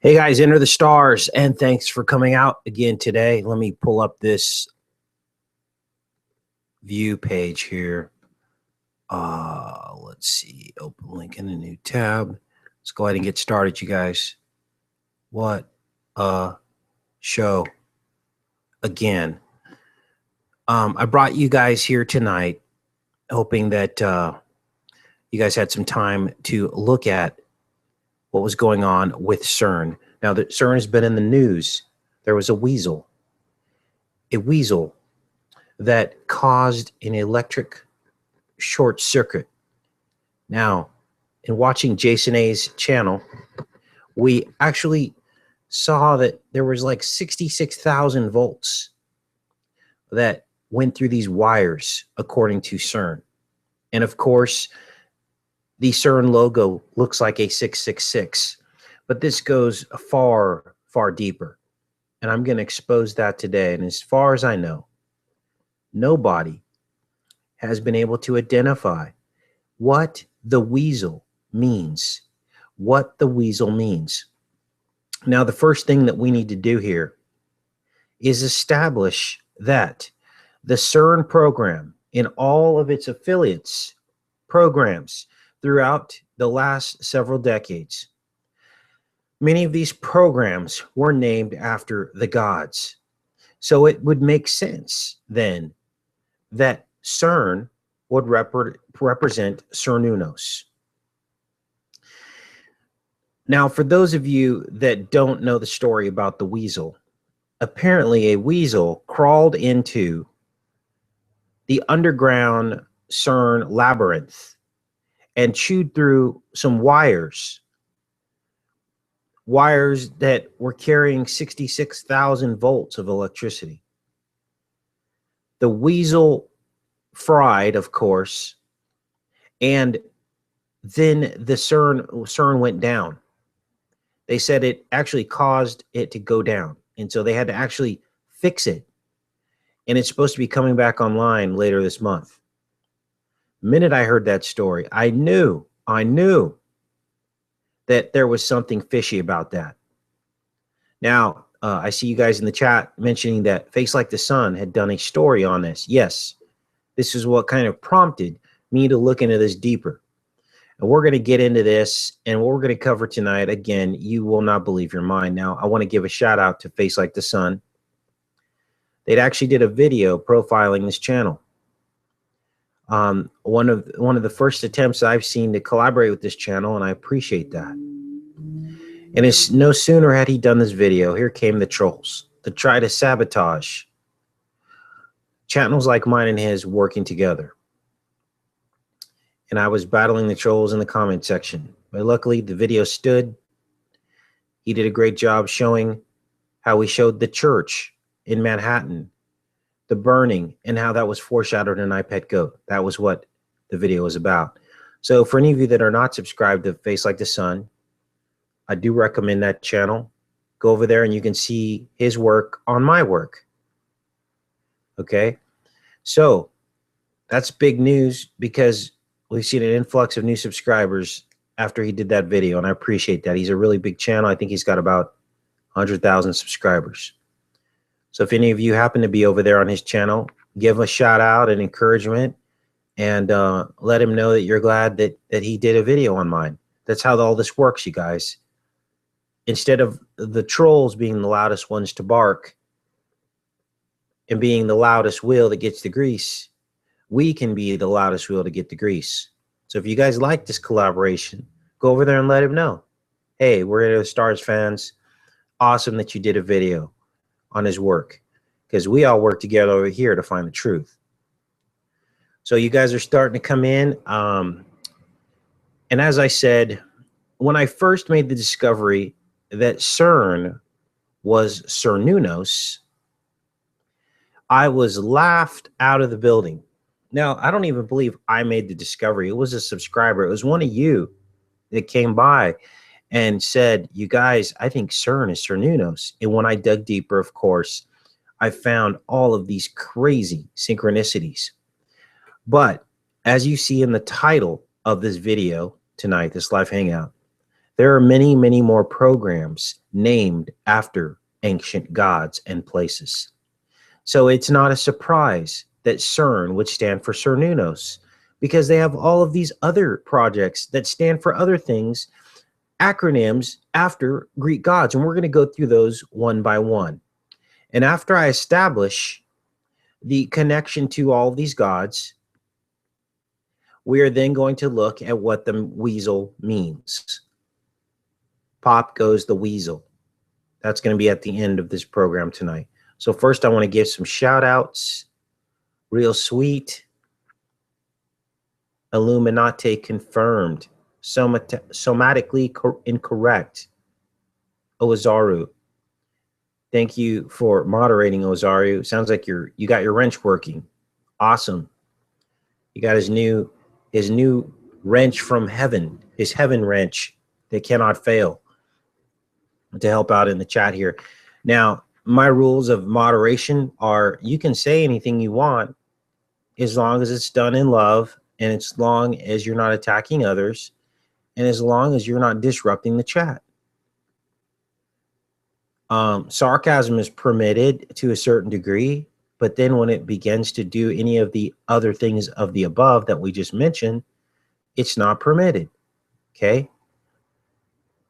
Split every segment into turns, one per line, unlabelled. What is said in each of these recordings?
Hey guys, enter the stars, and thanks for coming out again today. Let me pull up this view page here. Let's see, open link in a new tab. Let's go ahead and get started, you guys. What a show again. I brought you guys here tonight hoping that you guys had some time to look at what was going on with CERN. Now that CERN has been in the news, there was a weasel that caused an electric short circuit. Now, in watching Jason A's channel, we actually saw that there was like 66,000 volts that went through these wires, according to CERN. And of course, the CERN logo looks like a 666, but this goes far, far deeper. And I'm going to expose that today. And as far as I know, nobody has been able to identify what the weasel means. What the weasel means. Now, the first thing that we need to do here is establish that the CERN program in all of its affiliates programs throughout the last several decades, many of these programs were named after the gods. So it would make sense then that CERN would represent Cernunos. Now, for those of you that don't know the story about the weasel, apparently a weasel crawled into the underground CERN labyrinth and chewed through some wires that were carrying 66,000 volts of electricity. The weasel fried, of course, and then the CERN went down. They said it actually caused it to go down, and so they had to actually fix it. And it's supposed to be coming back online later this month. The minute I heard that story, I knew that there was something fishy about that. Now, I see you guys in the chat mentioning that Face Like the Sun had done a story on this. Yes, this is what kind of prompted me to look into this deeper. And we're going to get into this, and what we're going to cover tonight, again, you will not believe your mind. Now, I want to give a shout out to Face Like the Sun. They'd actually did a video profiling this channel. One of the first attempts I've seen to collaborate with this channel, and I appreciate that. And it's no sooner had he done this video, here came the trolls to try to sabotage channels like mine and his working together. And I was battling the trolls in the comment section, but luckily the video stood. He did a great job showing how we showed the church in Manhattan, the burning, and how that was foreshadowed in I Pet Goat. That was what the video was about. So for any of you that are not subscribed to Face Like the Sun, I do recommend that channel. Go over there and you can see his work on my work. Okay, so that's big news because we've seen an influx of new subscribers after he did that video, and I appreciate that. He's a really big channel. I think he's got about 100,000 subscribers. So if any of you happen to be over there on his channel, give him a shout out and encouragement, and let him know that you're glad that he did a video on mine. That's how all this works, you guys. Instead of the trolls being the loudest ones to bark and being the loudest wheel that gets the grease, we can be the loudest wheel to get the grease. So if you guys like this collaboration, go over there and let him know. Hey, we're Into the Stars fans. Awesome that you did a video on his work, because we all work together over here to find the truth. So you guys are starting to come in. And as I said, when I first made the discovery that CERN was Cernunos, I was laughed out of the building. Now, I don't even believe I made the discovery. It was a subscriber. It was one of you that came by and said, you guys, I think CERN is Cernunos. And when I dug deeper, of course, I found all of these crazy synchronicities. But as you see in the title of this video, tonight, this live hangout. There are many, many more programs named after ancient gods and places. So it's not a surprise that CERN would stand for Cernunos, because they have all of these other projects that stand for other things, acronyms after Greek gods. And we're going to go through those one by one. And after I establish the connection to all of these gods, we are then going to look at what the weasel means. Pop goes the weasel. That's going to be at the end of this program tonight. So first I want to give some shout outs. Real sweet. Illuminati confirmed. Somatically incorrect. Ozaru. Thank you for moderating, Ozaru. Sounds like you got your wrench working. Awesome. You got his new wrench from heaven, his heaven wrench that cannot fail, to help out in the chat here. Now, my rules of moderation are you can say anything you want as long as it's done in love, and as long as you're not attacking others, and as long as you're not disrupting the chat. Sarcasm is permitted to a certain degree, but then when it begins to do any of the other things of the above that we just mentioned, it's not permitted. Okay?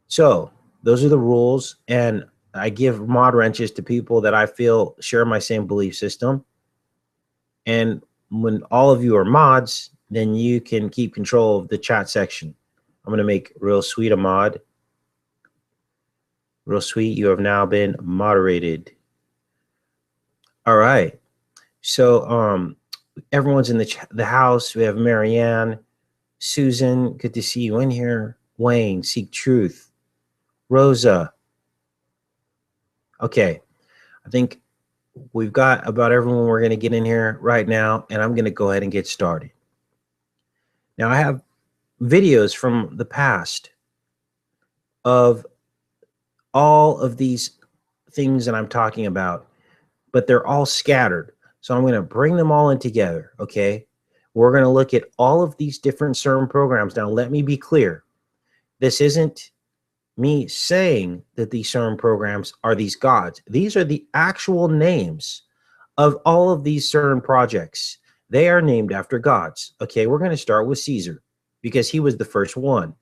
So those are the rules, and I give mod wrenches to people that I feel share my same belief system. And when all of you are mods, then you can keep control of the chat section. I'm going to make Real Sweet a mod. Real Sweet, you have now been moderated. All right. So everyone's in the house. We have Marianne, Susan, good to see you in here. Wayne, Seek Truth. Rosa. Okay. I think we've got about everyone we're going to get in here right now, and I'm going to go ahead and get started. Now, I have videos from the past of all of these things that I'm talking about, but they're all scattered. So I'm going to bring them all in together, okay? We're going to look at all of these different CERN programs. Now, let me be clear. This isn't me saying that these CERN programs are these gods. These are the actual names of all of these CERN projects. They are named after gods. Okay, we're going to start with Caesar because he was the first one.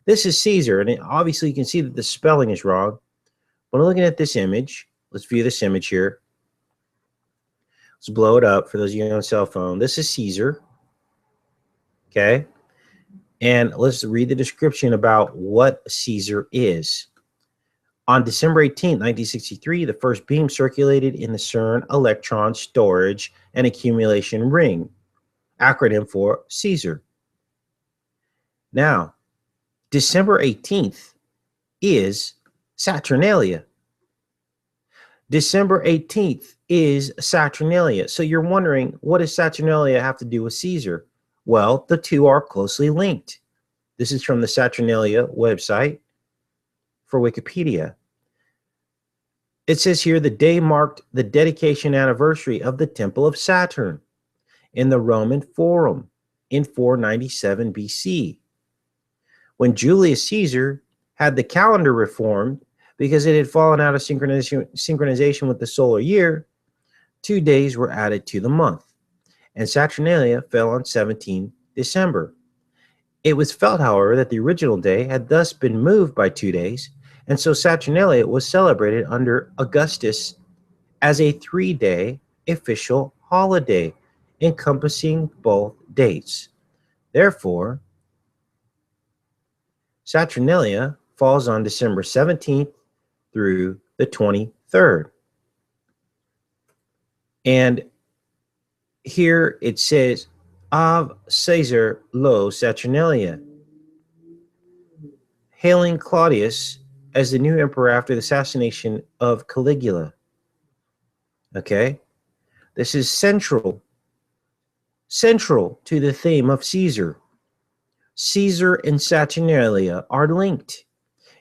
This is Caesar, and obviously you can see that the spelling is wrong. When I'm looking at this image, let's view this image here. Let's blow it up for those of you on a cell phone. This is Caesar. Okay. And let's read the description about what Caesar is. On December 18, 1963, the first beam circulated in the CERN electron storage and accumulation ring, acronym for CESAR. Now, December 18th is Saturnalia. December 18th is Saturnalia. So you're wondering, what does Saturnalia have to do with Caesar? Well, the two are closely linked. This is from the Saturnalia website for Wikipedia. It says here the day marked the dedication anniversary of the Temple of Saturn in the Roman Forum in 497 BC. When Julius Caesar had the calendar reformed because it had fallen out of synchronization with the solar year, 2 days were added to the month, and Saturnalia fell on 17 December. It was felt, however, that the original day had thus been moved by 2 days, and so Saturnalia was celebrated under Augustus as a 3-day official holiday, encompassing both dates. Therefore, Saturnalia falls on December 17th through the 23rd. And here it says, of Caesar lo Saturnalia, hailing Claudius as the new emperor after the assassination of Caligula. Okay, this is central to the theme of Caesar. Caesar and Saturnalia are linked.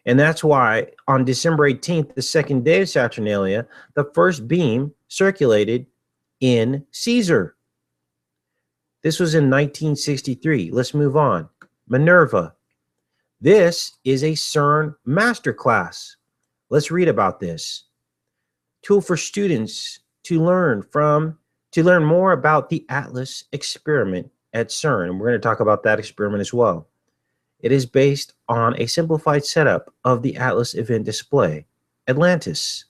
And that's why on December 18th, the second day of Saturnalia, the first beam circulated in Caesar. This was in 1963. Let's move on. Minerva. This is a CERN masterclass. Let's read about this. Tool for students to learn more about the Atlas experiment at CERN. And we're going to talk about that experiment as well. It is based on a simplified setup of the Atlas event display, Atlantis,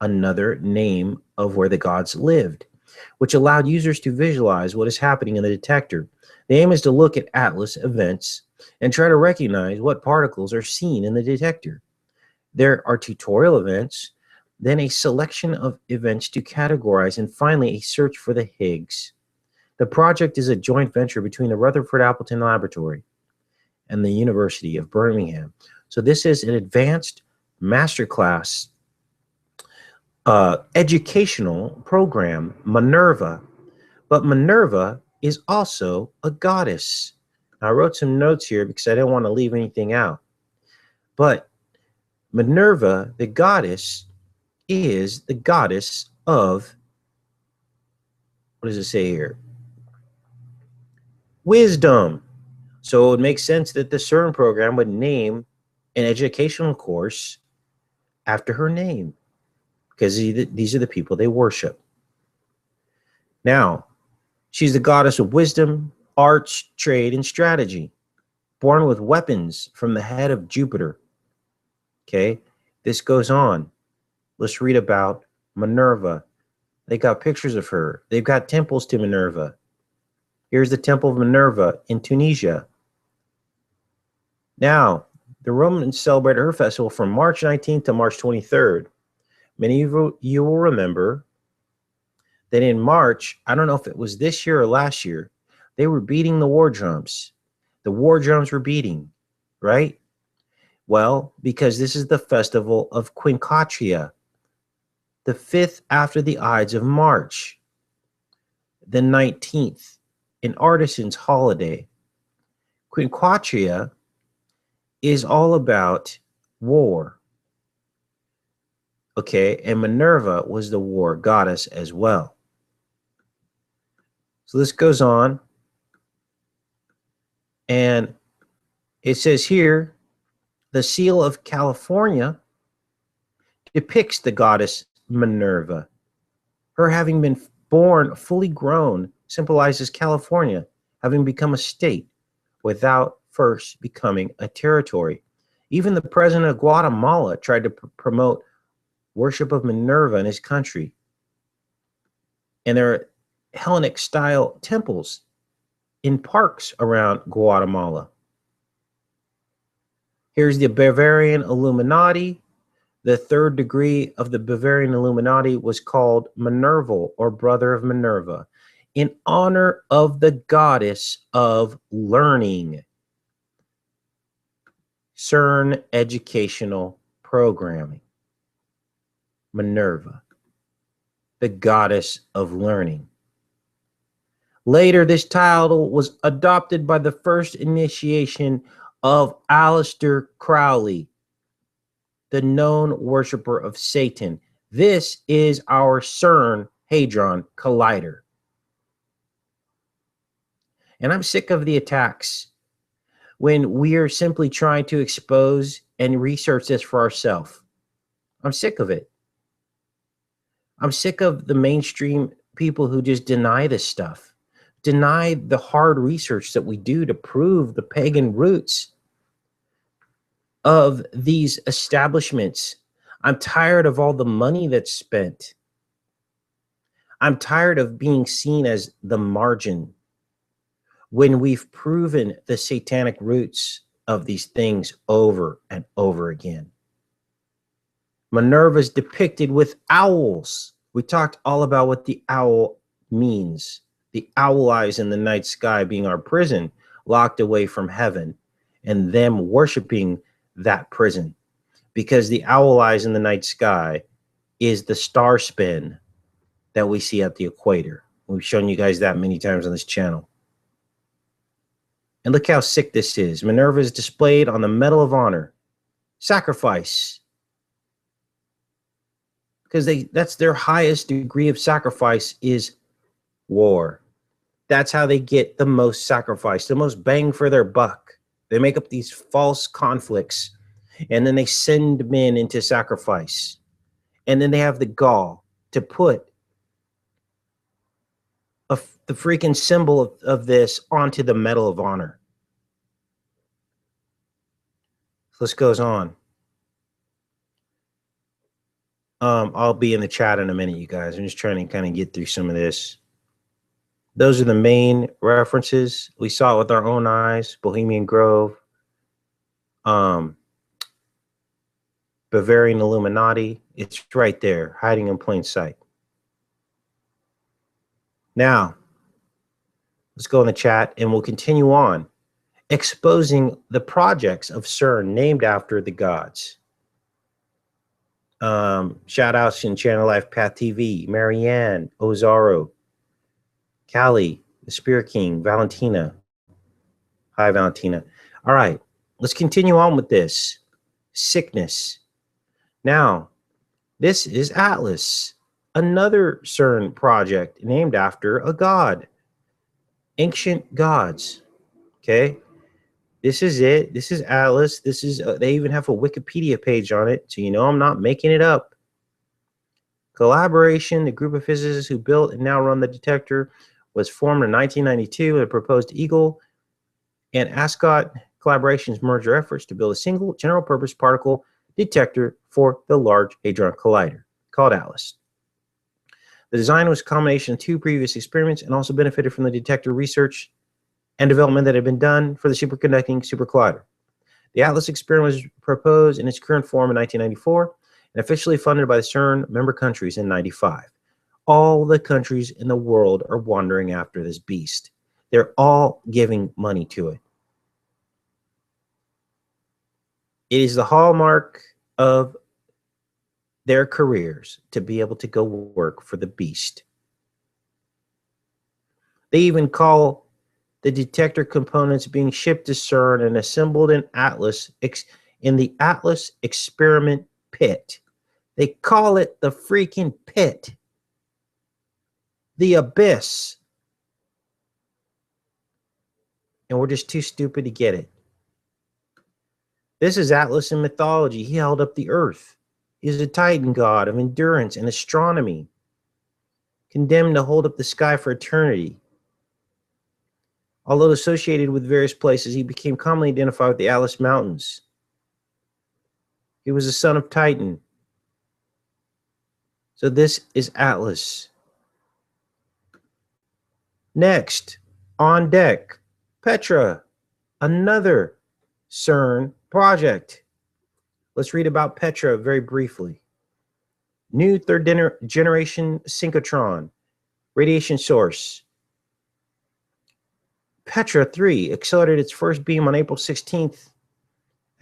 another name of where the gods lived, which allowed users to visualize what is happening in the detector. The aim is to look at Atlas events and try to recognize what particles are seen in the detector. There are tutorial events, then a selection of events to categorize, and finally a search for the Higgs. The project is a joint venture between the Rutherford Appleton Laboratory and the University of Birmingham. So this is an advanced masterclass educational program, MINERVA. But Minerva is also a goddess. I wrote some notes here because I didn't want to leave anything out. But Minerva, the goddess, is the goddess of, what does it say here? Wisdom. So it would make sense that the CERN program would name an educational course after her name, because these are the people they worship. Now, she's the goddess of wisdom, arts, trade, and strategy, born with weapons from the head of Jupiter. Okay, this goes on. Let's read about Minerva. They got pictures of her. They've got temples to Minerva. Here's the Temple of Minerva in Tunisia. Now, the Romans celebrated her festival from March 19th to March 23rd. Many of you will remember that in March, I don't know if it was this year or last year, they were beating the war drums. The war drums were beating, right? Well, because this is the festival of Quincatria, the 5th after the Ides of March, the 19th, an artisan's holiday. Quincatria is all about war. Okay, and Minerva was the war goddess as well. So this goes on, and it says here, the seal of California depicts the goddess Minerva. Her having been born fully grown symbolizes California having become a state without first becoming a territory. Even the president of Guatemala tried to promote worship of Minerva in his country. And there are Hellenic style temples in parks around Guatemala. Here's the Bavarian Illuminati. The third degree of the Bavarian Illuminati was called Minerval, or Brother of Minerva, in honor of the goddess of learning. CERN educational programming. Minerva, the goddess of learning. Later, this title was adopted by the first initiation of Aleister Crowley, the known worshiper of Satan. This is our CERN Hadron Collider. And I'm sick of the attacks when we are simply trying to expose and research this for ourselves. I'm sick of it. I'm sick of the mainstream people who just deny this stuff, deny the hard research that we do to prove the pagan roots of these establishments. I'm tired of all the money that's spent. I'm tired of being seen as the margin when we've proven the satanic roots of these things over and over again. Minerva is depicted with owls. We talked all about what the owl means. The owl eyes in the night sky being our prison, locked away from heaven, and them worshiping that prison, because the owl eyes in the night sky is the star spin that we see at the equator. We've shown you guys that many times on this channel. And look how sick this is. Minerva is displayed on the Medal of Honor. Sacrifice. Because that's their highest degree of sacrifice, is war. That's how they get the most sacrifice, the most bang for their buck. They make up these false conflicts, and then they send men into sacrifice. And then they have the gall to put the freaking symbol of this onto the Medal of Honor. So this goes on. I'll be in the chat in a minute, you guys. I'm just trying to kind of get through some of this. Those are the main references. We saw it with our own eyes. Bohemian Grove, Bavarian Illuminati. It's right there, hiding in plain sight. Now, let's go in the chat and we'll continue on exposing the projects of CERN named after the gods. Shout outs in Channel Life Path TV, Marianne, Ozaro, Callie, the Spirit King, Valentina. Hi, Valentina. All right, let's continue on with this. Sickness. Now, this is Atlas, another CERN project named after a god. Ancient gods. Okay. This is it. This is Atlas. This is, they even have a Wikipedia page on it. So, you know, I'm not making it up. Collaboration, the group of physicists who built and now run the detector was formed in 1992 and proposed Eagle and Ascot collaborations merged their efforts to build a single general purpose particle detector for the Large Hadron Collider called Atlas. The design was a combination of two previous experiments and also benefited from the detector research and development that had been done for the superconducting supercollider. The Atlas experiment was proposed in its current form in 1994 and officially funded by the CERN member countries in 95. All the countries in the world are wandering after this beast. They're all giving money to it. It is the hallmark of their careers to be able to go work for the beast. They even call the detector components being shipped to CERN and assembled in Atlas in the Atlas experiment pit. They call it the freaking pit, the abyss, and we're just too stupid to get it. This is Atlas in mythology. He held up the earth. He's a Titan god of endurance and astronomy, condemned to hold up the sky for eternity. Although associated with various places, he became commonly identified with the Atlas Mountains. He was a son of Titan. So this is Atlas. Next, on deck, Petra, another CERN project. Let's read about Petra very briefly. New third generation synchrotron, radiation source. Petra 3 accelerated its first beam on April 16th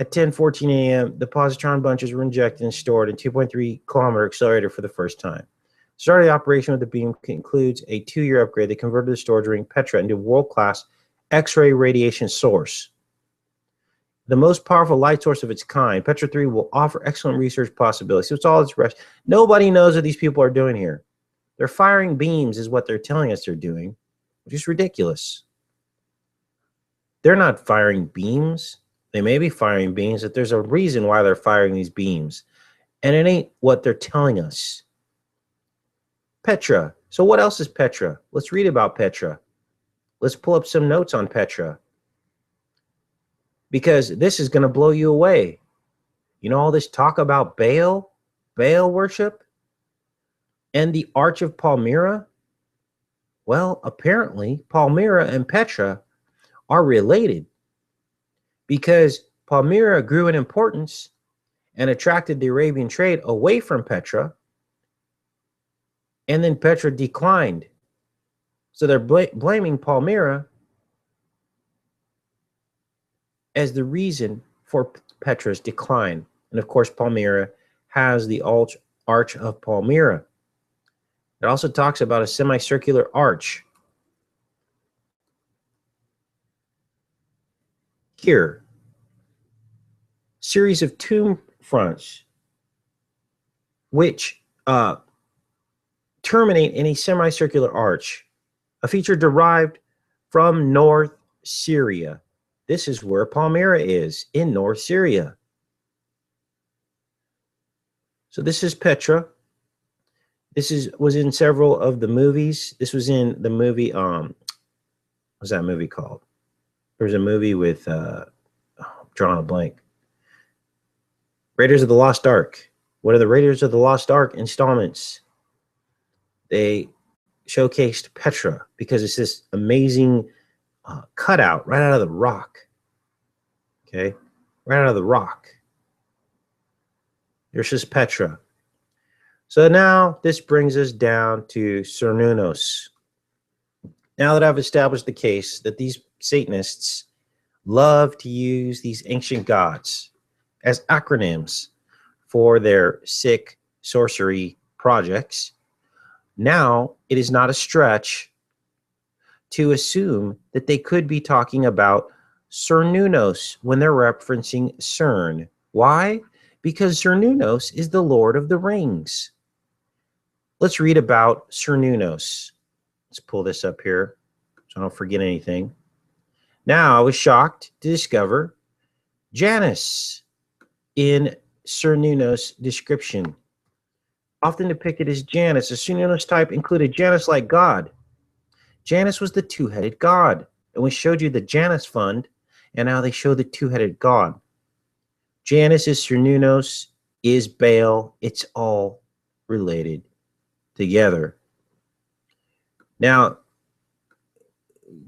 at 10:14 a.m. The positron bunches were injected and stored in 2.3-kilometer accelerator for the first time. Start of the operation of the beam includes a 2-year upgrade that converted the storage ring Petra into a world-class X-ray radiation source. The most powerful light source of its kind, Petra 3 will offer excellent research possibilities. So it's all its rest. Nobody knows what these people are doing here. They're firing beams is what they're telling us they're doing, which is ridiculous. They're not firing beams. They may be firing beams, but there's a reason why they're firing these beams. And it ain't what they're telling us. Petra. So what else is Petra? Let's read about Petra. Let's pull up some notes on Petra. Because this is going to blow you away. You know all this talk about Baal worship, and the Arch of Palmyra? Well, apparently Palmyra and Petra are related, because Palmyra grew in importance and attracted the Arabian trade away from Petra, and then Petra declined. So they're blaming Palmyra as the reason for Petra's decline. And of course, Palmyra has the Arch of Palmyra. It also talks about a semicircular arch. Here, series of tomb fronts which terminate in a semicircular arch, a feature derived from North Syria. This is where Palmyra is, in North Syria. So this is Petra. This was in several of the movies. This was in the movie, what's that movie called? There was a movie with, drawing a blank. Raiders of the Lost Ark. One of the Raiders of the Lost Ark installments. They showcased Petra because it's this amazing cutout right out of the rock. Okay, right out of the rock. There's just Petra. So now this brings us down to Cernunos. Now that I've established the case that these Satanists love to use these ancient gods as acronyms for their sick sorcery projects, now it is not a stretch to assume that they could be talking about Cernunos when they're referencing CERN. Why? Because Cernunos is the Lord of the Rings. Let's read about Cernunos. Let's pull this up here so I don't forget anything. Now, I was shocked to discover Janus in Cernunos description. Often depicted as Janus, the Cernunos type included Janus-like god. Janus was the two-headed god. And we showed you the Janus fund, and now they show the two-headed god. Janus is Cernunos, is Baal. It's all related together. Now,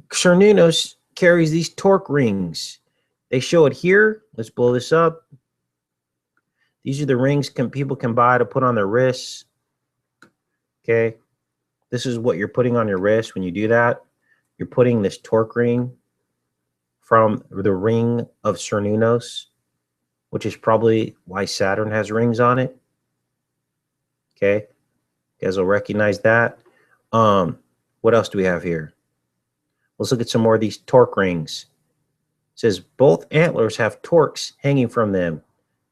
Cernunos carries these torque rings. They show it here. Let's blow this up. These are the rings people can buy to put on their wrists. Okay. This is what you're putting on your wrist when you do that. You're putting this torque ring from the ring of Cernunos, which is probably why Saturn has rings on it. Okay. You guys will recognize that. What else do we have here? Let's look at some more of these torque rings. It says both antlers have torques hanging from them.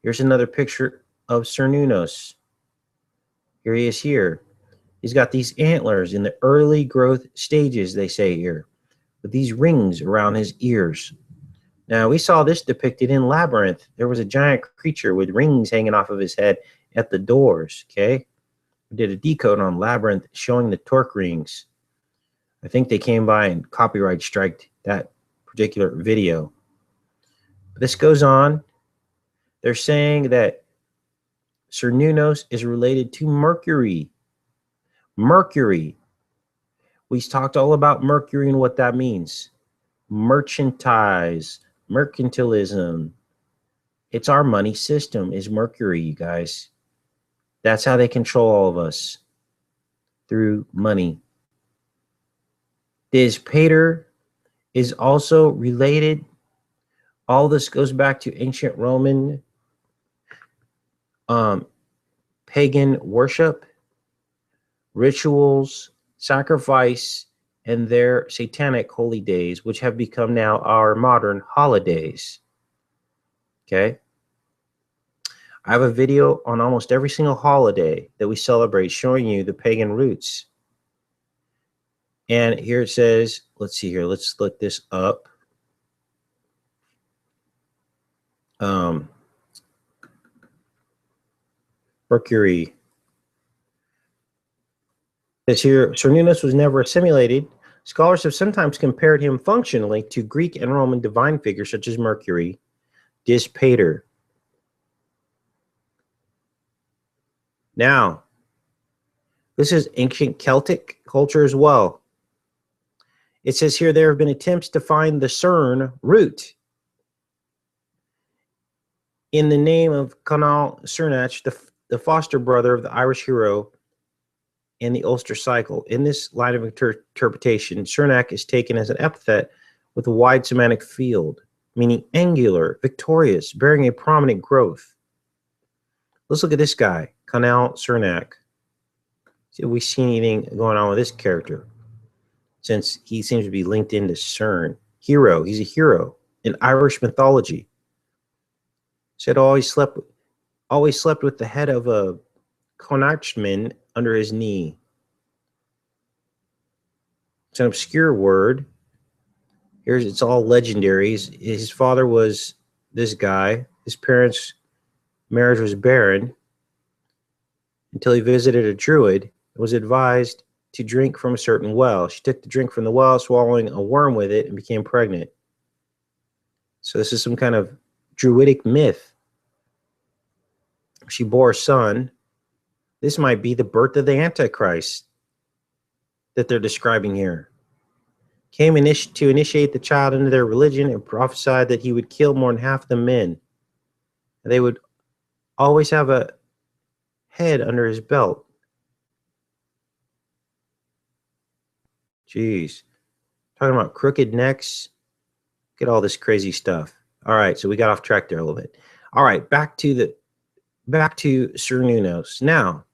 Here's another picture of Cernunos. Here he is here. He's got these antlers in the early growth stages, they say here, with these rings around his ears. Now, we saw this depicted in Labyrinth. There was a giant creature with rings hanging off of his head at the doors, okay? We did a decode on Labyrinth showing the torque rings. I think they came by and copyright striked that particular video. This goes on. They're saying that Cernunos is related to Mercury. Mercury. We talked all about Mercury and what that means. Merchandise, mercantilism. It's our money system is Mercury, you guys. That's how they control all of us, through money. This Petra is also related. All this goes back to ancient Roman pagan worship, rituals, sacrifice, and their satanic holy days, which have become now our modern holidays. Okay. I have a video on almost every single holiday that we celebrate showing you the pagan roots. And here it says, let's see here, let's look this up. Mercury. This here, Cernunos was never assimilated. Scholars have sometimes compared him functionally to Greek and Roman divine figures such as Mercury, Petra. Now, this is ancient Celtic culture as well. It says here there have been attempts to find the CERN root in the name of Conall Cernach, the foster brother of the Irish hero in the Ulster cycle. In this line of interpretation, Cernach is taken as an epithet with a wide semantic field, meaning angular, victorious, bearing a prominent growth. Let's look at this guy, Conall Cernach. See if we see anything going on with this character, since he seems to be linked into CERN. Hero, he's a hero in Irish mythology. Said always slept with the head of a Connachtman under his knee. It's an obscure word. Here's, it's all legendary. His father was this guy. His parents' marriage was barren until he visited a druid and was advised to drink from a certain well. She took the drink from the well, swallowing a worm with it, and became pregnant. So this is some kind of druidic myth. She bore a son. This might be the birth of the Antichrist that they're describing here. Came to initiate the child into their religion and prophesied that he would kill more than half the men. They would always have a head under his belt. Jeez. Talking about crooked necks. Get all this crazy stuff. All right, so we got off track there a little bit. All right, back to Cernunos. Now,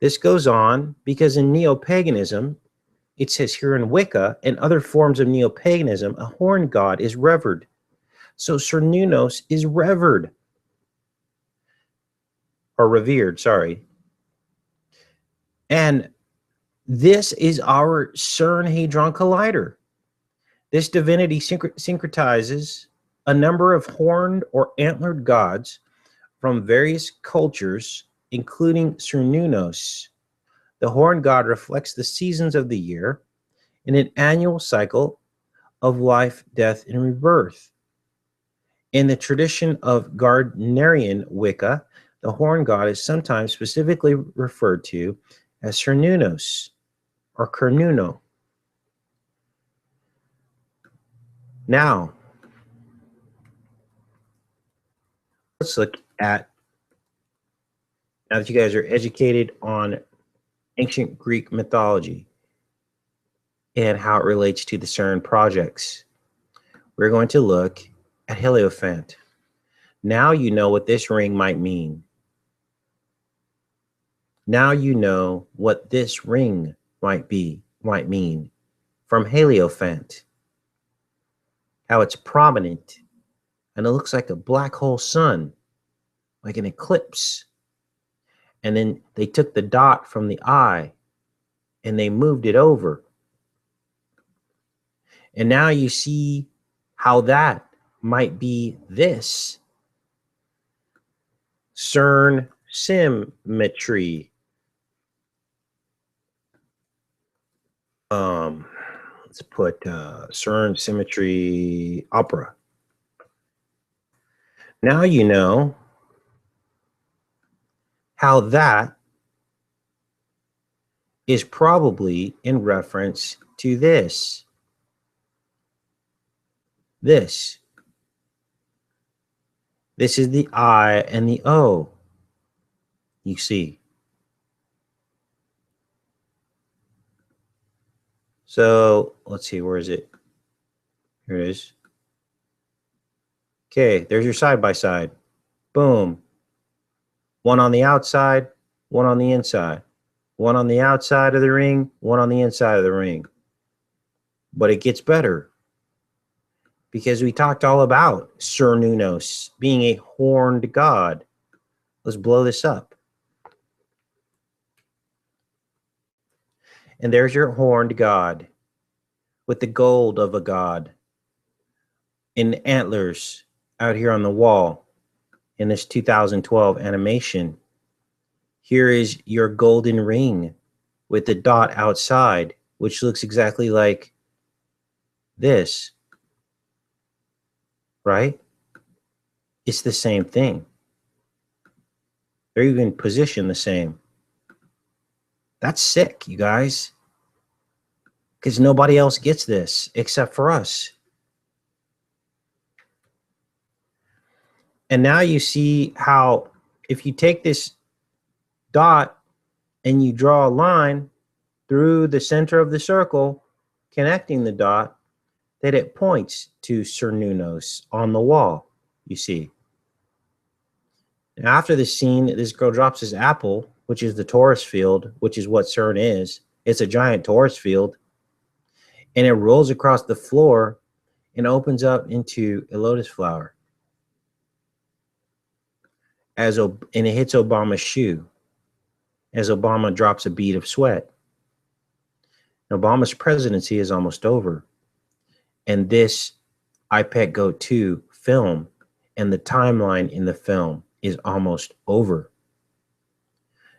this goes on because in neo-paganism, it says here in Wicca and other forms of neo-paganism, a horn god is revered. So Cernunos is revered. Or revered, sorry. And this is our CERN Hadron Collider. This divinity syncretizes a number of horned or antlered gods from various cultures, including Cernunos. The horned god reflects the seasons of the year in an annual cycle of life, death, and rebirth. In the tradition of Gardnerian Wicca, the horned god is sometimes specifically referred to as Cernunos or Cernuno. Now, let's look at, now that you guys are educated on ancient Greek mythology and how it relates to the CERN projects, we're going to look at Hierophant. Now you know what this ring might mean. Now you know what this ring might mean from Hierophant. How it's prominent and it looks like a black hole sun, like an eclipse. And then they took the dot from the eye and they moved it over. And now you see how that might be this CERN Symmetry. Let's put CERN Symmetry Opera. Now you know how that is probably in reference to this. This is the I and the O, you see. So let's see, where is it? Here it is. Okay, there's your side-by-side. Boom. One on the outside, one on the inside. One on the outside of the ring, one on the inside of the ring. But it gets better, because we talked all about Cernunos being a horned god. Let's blow this up. And there's your horned god with the gold of a god in antlers out here on the wall in this 2012 animation. Here is your golden ring with the dot outside, which looks exactly like this, right? It's the same thing. They're even positioned the same. That's sick, you guys, because nobody else gets this except for us. And now you see how if you take this dot and you draw a line through the center of the circle, connecting the dot, that it points to Cernunos on the wall, you see. And after this scene, this girl drops this apple, which is the torus field, which is what CERN is. It's a giant torus field. And it rolls across the floor and opens up into a lotus flower. And it hits Obama's shoe as Obama drops a bead of sweat. Obama's presidency is almost over. And this iPad Go 2 film and the timeline in the film is almost over.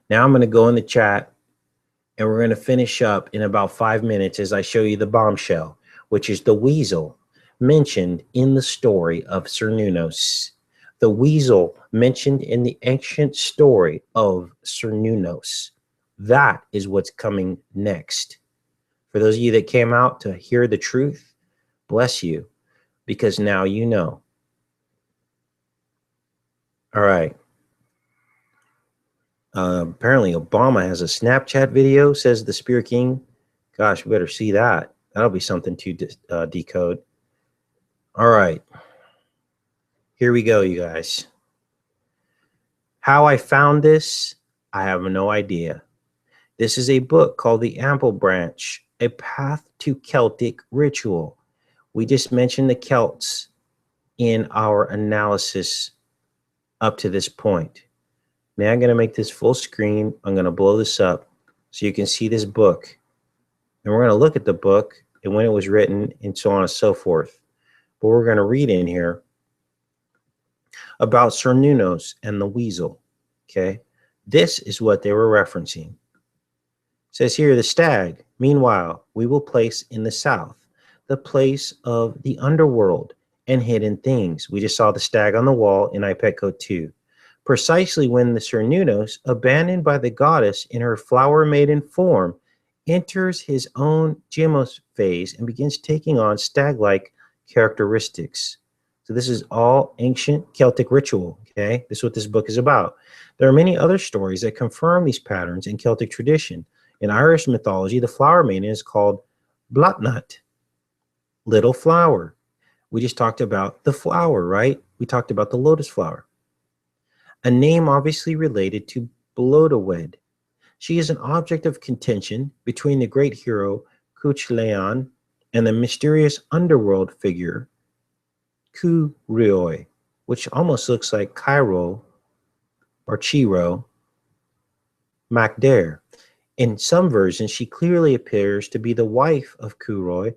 Now I'm going to go in the chat and we're going to finish up in about 5 minutes as I show you the bombshell, which is the weasel mentioned in the story of Cernunnos. The weasel mentioned in the ancient story of Cernunnos. That is what's coming next. For those of you that came out to hear the truth, bless you, because now you know. All right. Apparently Obama has a Snapchat video, says the Spirit King. Gosh, we better see that. That'll be something to decode. All right. Here we go, you guys. How I found this, I have no idea. This is a book called The Ample Branch, A Path to Celtic Ritual. We just mentioned the Celts in our analysis up to this point. Now I'm going to make this full screen. I'm going to blow this up so you can see this book. And we're going to look at the book and when it was written and so on and so forth. But we're going to read in here about Cernunos and the weasel. Okay. This is what they were referencing. It says here, the stag, meanwhile, we will place in the south, the place of the underworld and hidden things. We just saw the stag on the wall in iPad Code 2. Precisely when the Cernunos, abandoned by the goddess in her flower maiden form, enters his own Gemos phase and begins taking on stag-like characteristics. So this is all ancient Celtic ritual, okay? This is what this book is about. There are many other stories that confirm these patterns in Celtic tradition. In Irish mythology, the flower maiden is called Blotnut, little flower. We just talked about the flower, right? We talked about the lotus flower. A name obviously related to Blodawed. She is an object of contention between the great hero Cuchulainn and the mysterious underworld figure Cúrioi, which almost looks like Cairo or Chiro Macdair. In some versions, she clearly appears to be the wife of Cúrioi,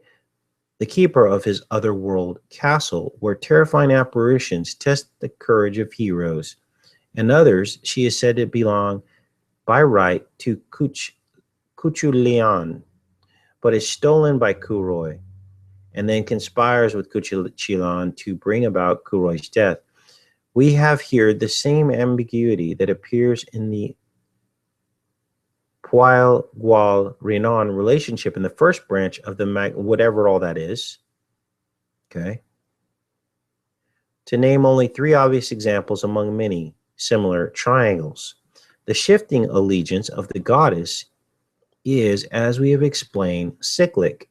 the keeper of his otherworld castle, where terrifying apparitions test the courage of heroes. In others, she is said to belong by right to Cuchulainn, but is stolen by Cúrioi, and then conspires with Cuchulainn to bring about Cúriou's death. We have here the same ambiguity that appears in the Poil Gwal Renan relationship in the first branch of the whatever all that is. Okay. To name only 3 obvious examples among many similar triangles. The shifting allegiance of the goddess is, as we have explained, cyclic.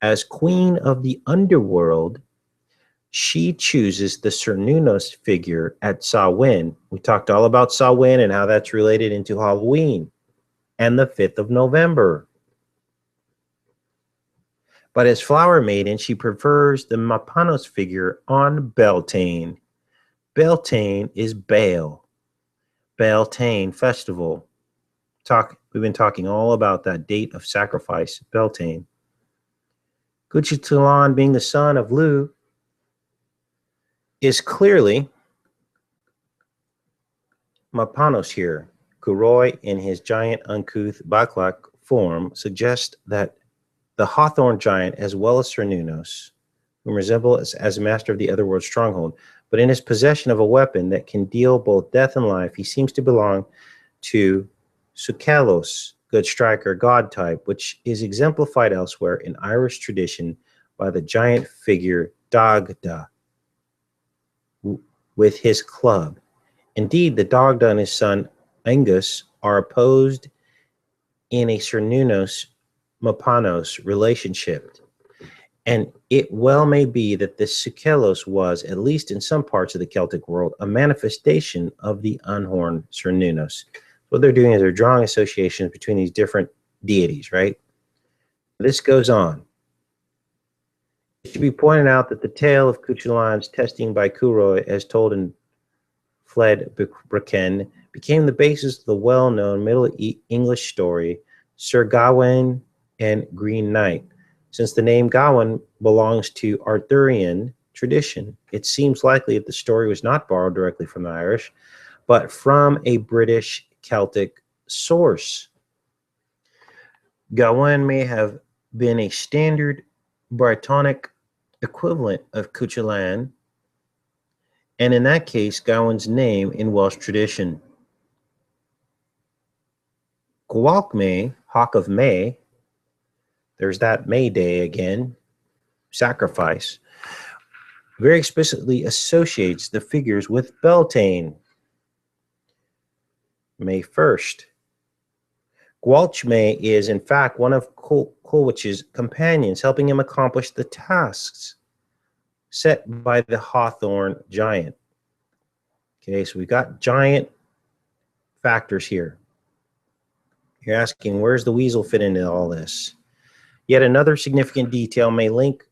As queen of the underworld, she chooses the Cernunnos figure at Samhain. We talked all about Samhain and how that's related into Halloween and the 5th of November. But as flower maiden, she prefers the Mapanos figure on Beltane. Beltane is Baal. Beltane festival. We've been talking all about that date of sacrifice, Beltane. Cuchulainn, being the son of Lu, is clearly Mapanos here. Cúrioi, in his giant uncouth Baklak form, suggests that the Hawthorn giant, as well as Cernunnos, whom resemble as master of the otherworld stronghold, but in his possession of a weapon that can deal both death and life, he seems to belong to Sukelos, good striker, god type, which is exemplified elsewhere in Irish tradition by the giant figure Dagda with his club. Indeed, the Dagda and his son Angus are opposed in a Cernunnos Mapanos relationship. And it well may be that the Sukelos was, at least in some parts of the Celtic world, a manifestation of the unhorned Cernunnos. What they're doing is they're drawing associations between these different deities, right? This goes on. It should be pointed out that the tale of Cuchulainn's testing by Cúrioi, as told in Fled Bracken, became the basis of the well-known Middle English story Sir Gawain and Green Knight. Since the name Gawain belongs to Arthurian tradition, it seems likely that the story was not borrowed directly from the Irish, but from a British Celtic source. Gawain may have been a standard Brittonic equivalent of Cuchulainn, and in that case, Gawain's name in Welsh tradition. Gwalchmai, Hawk of May, there's that May Day again, sacrifice, very explicitly associates the figures with Beltane, May 1st. Gwalchmai is, in fact, one of Culhwch's companions, helping him accomplish the tasks set by the Hawthorne giant. Okay, so we've got giant factors here. You're asking, where's the weasel fit into all this? Yet another significant detail may link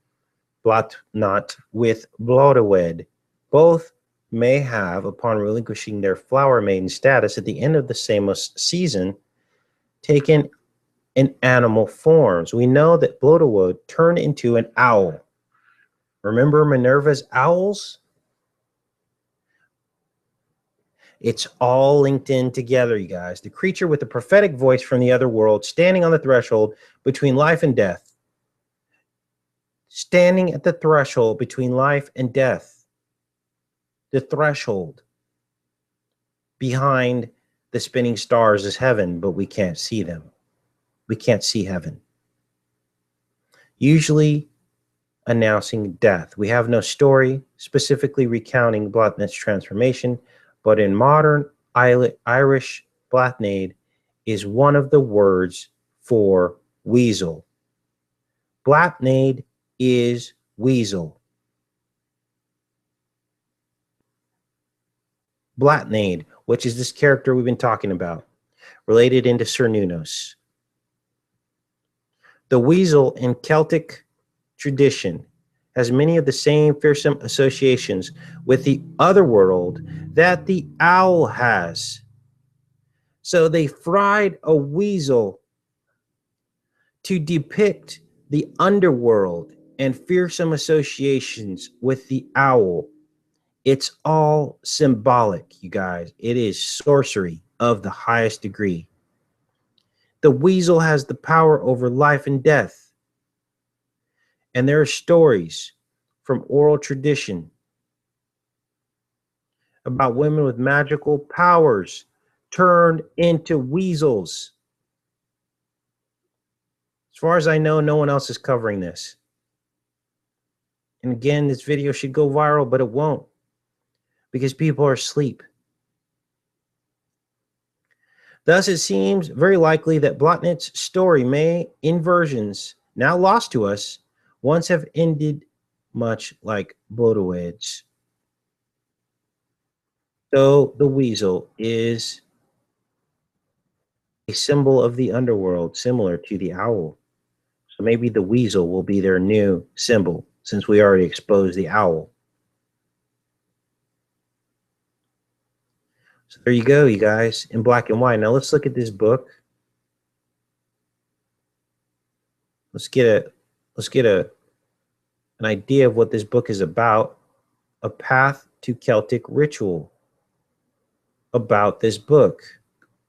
Blotnot with Blodawed. Both may have, upon relinquishing their flower maiden status at the end of the Samos season, taken in animal forms. We know that Blodawed turned into an owl. Remember Minerva's owls? It's all linked in together, you guys. The creature with the prophetic voice from the other world, standing on the threshold between life and death. Standing at the threshold between life and death. The threshold. Behind the spinning stars is heaven, but we can't see them. We can't see heaven. Usually announcing death. We have no story specifically recounting Blotnet's transformation, but in modern Irish, Blathnade is one of the words for weasel. Blathnade is weasel. Blathnade, which is this character we've been talking about, related into Cernunos. The weasel in Celtic tradition has many of the same fearsome associations with the other world that the owl has. So they fried a weasel to depict the underworld and fearsome associations with the owl. It's all symbolic, you guys. It is sorcery of the highest degree. The weasel has the power over life and death. And there are stories from oral tradition about women with magical powers turned into weasels. As far as I know, no one else is covering this. And again, this video should go viral, but it won't, because people are asleep. Thus, it seems very likely that Blotnet's story may, in versions now lost to us, once have ended much like Blodawed's. So the weasel is a symbol of the underworld, similar to the owl. So maybe the weasel will be their new symbol, since we already exposed the owl. So there you go, you guys, in black and white. Now let's look at this book. Let's get an idea of what this book is about. A Path to Celtic Ritual. About this book.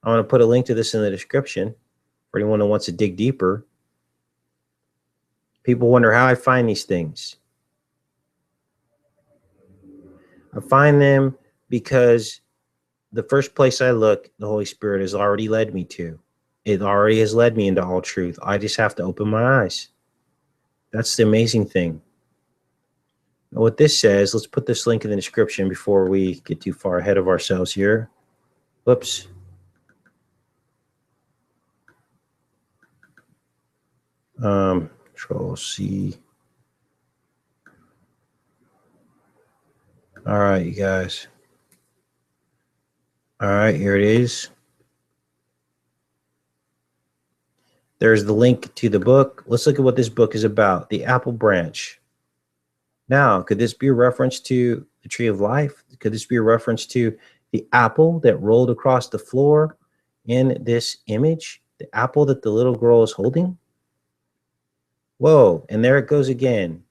I'm going to put a link to this in the description for anyone who wants to dig deeper. People wonder how I find these things. I find them because the first place I look, the Holy Spirit has already led me to. It already has led me into all truth. I just have to open my eyes. That's the amazing thing. Now, what this says, let's put this link in the description before we get too far ahead of ourselves here. Whoops. Control C. All right, you guys. All right, here it is. There's the link to the book. Let's look at what this book is about. The apple branch. Now, could this be a reference to the tree of life? Could this be a reference to the apple that rolled across the floor in this image? The apple that the little girl is holding? Whoa, and there it goes again.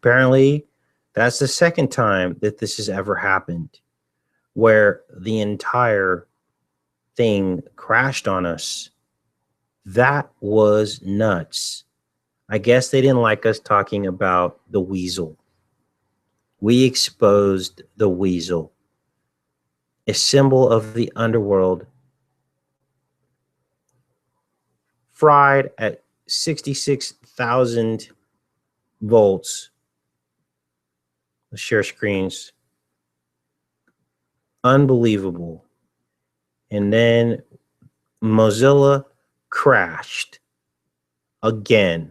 Apparently, that's the second time that this has ever happened, where the entire thing crashed on us. That was nuts. I guess they didn't like us talking about the weasel. We exposed the weasel, a symbol of the underworld, fried at 66,000 volts. Let's share screens. Unbelievable. And then Mozilla crashed again.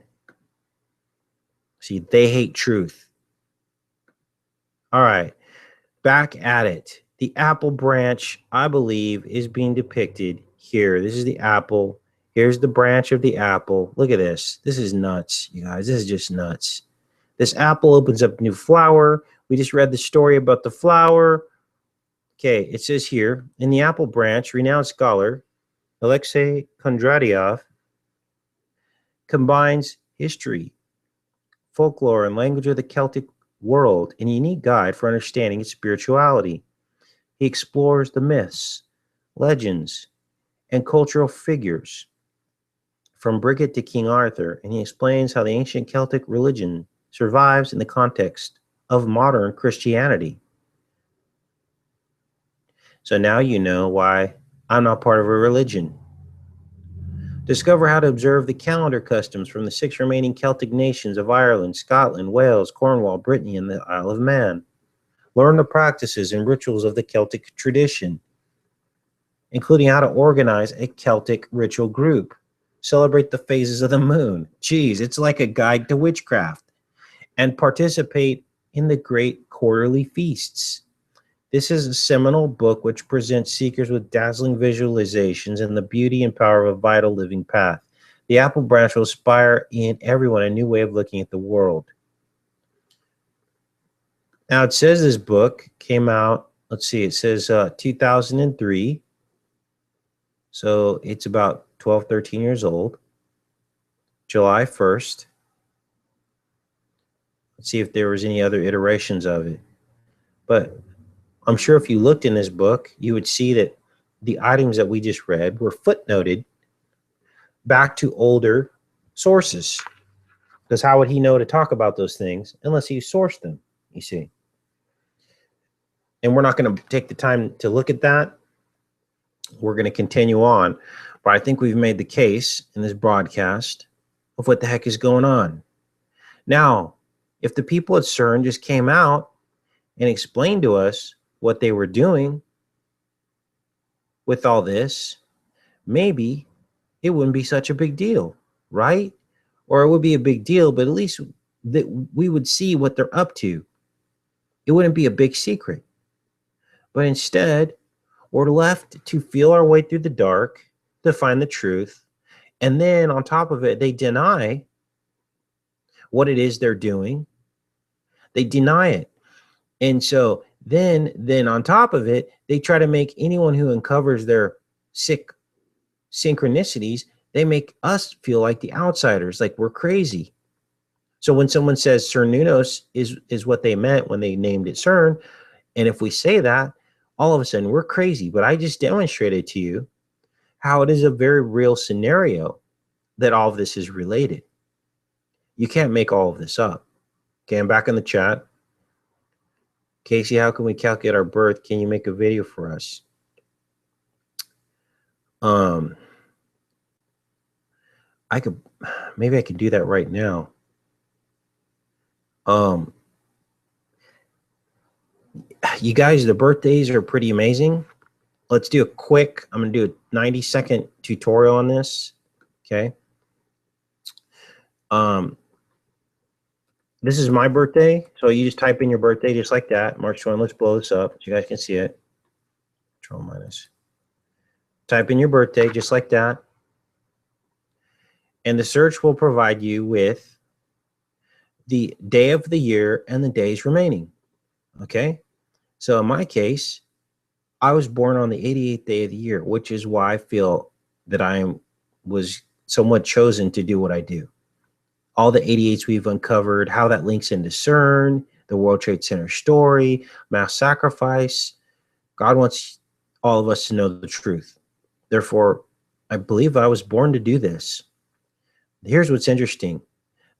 See, they hate truth. All right, back at it. The apple branch, I believe, is being depicted here. This is the apple. Here's the branch of the apple. Look at this. This is nuts, you guys. This is just nuts. This apple opens up a new flower. We just read the story about the flower. Okay, it says here, in the apple branch, renowned scholar Alexei Kondratiev combines history, folklore, and language of the Celtic world in a unique guide for understanding its spirituality. He explores the myths, legends, and cultural figures from Bridget to King Arthur, and he explains how the ancient Celtic religion survives in the context of modern Christianity. So now you know why I'm not part of a religion. Discover how to observe the calendar customs from the 6 remaining Celtic nations of Ireland, Scotland, Wales, Cornwall, Brittany, and the Isle of Man. Learn the practices and rituals of the Celtic tradition, including how to organize a Celtic ritual group. Celebrate the phases of the moon. Geez, it's like a guide to witchcraft. And participate in the great quarterly feasts. This is a seminal book which presents seekers with dazzling visualizations and the beauty and power of a vital living path. The apple branch will inspire in everyone a new way of looking at the world. Now, it says this book came out, let's see, it says 2003. So it's about 12, 13 years old. July 1st. Let's see if there was any other iterations of it. But I'm sure if you looked in this book, you would see that the items that we just read were footnoted back to older sources. Because how would he know to talk about those things unless he sourced them, you see? And we're not going to take the time to look at that. We're going to continue on. But I think we've made the case in this broadcast of what the heck is going on. Now, if the people at CERN just came out and explained to us what they were doing with all this, maybe it wouldn't be such a big deal, right? Or it would be a big deal, but at least that we would see what they're up to. It wouldn't be a big secret. But instead, we're left to feel our way through the dark to find the truth. And then on top of it, they deny what it is they're doing. They deny it. And so then on top of it, they try to make anyone who uncovers their sick synchronicities, they make us feel like the outsiders, like we're crazy. So when someone says Cernunos is what they meant when they named it CERN, and if we say that, all of a sudden we're crazy. But I just demonstrated to you how it is a very real scenario that all of this is related. You can't make all of this up. Okay, I'm back in the chat. Casey, how can we calculate our birth? Can you make a video for us? Maybe I could do that right now. Um, you guys, the birthdays are pretty amazing. Let's do a quick, I'm going to do a 90-second tutorial on this. Okay. This is my birthday. So you just type in your birthday just like that. March 20. Let's blow this up so you guys can see it. Control minus. Type in your birthday just like that. And the search will provide you with the day of the year and the days remaining. Okay. So in my case, I was born on the 88th day of the year, which is why I feel that I was somewhat chosen to do what I do. All the 88s we've uncovered, how that links into CERN, the World Trade Center story, mass sacrifice. God wants all of us to know the truth. Therefore, I believe I was born to do this. Here's what's interesting.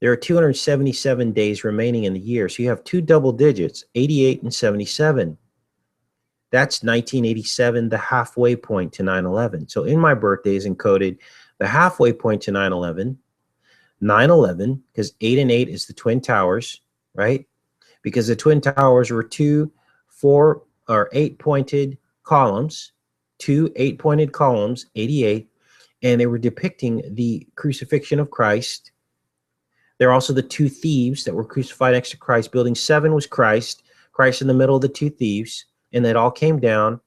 There are 277 days remaining in the year. So you have two double digits, 88 and 77. That's 1987, the halfway point to 9/11. So in my birthday is encoded the halfway point to 9/11, 9/11, because 8 and 8 is the Twin Towers, right? Because the Twin Towers were 8-pointed columns, 2 8-pointed columns, 88, and they were depicting the crucifixion of Christ. They're also the two thieves that were crucified next to Christ. Building 7 was Christ in the middle of the two thieves, and that all came down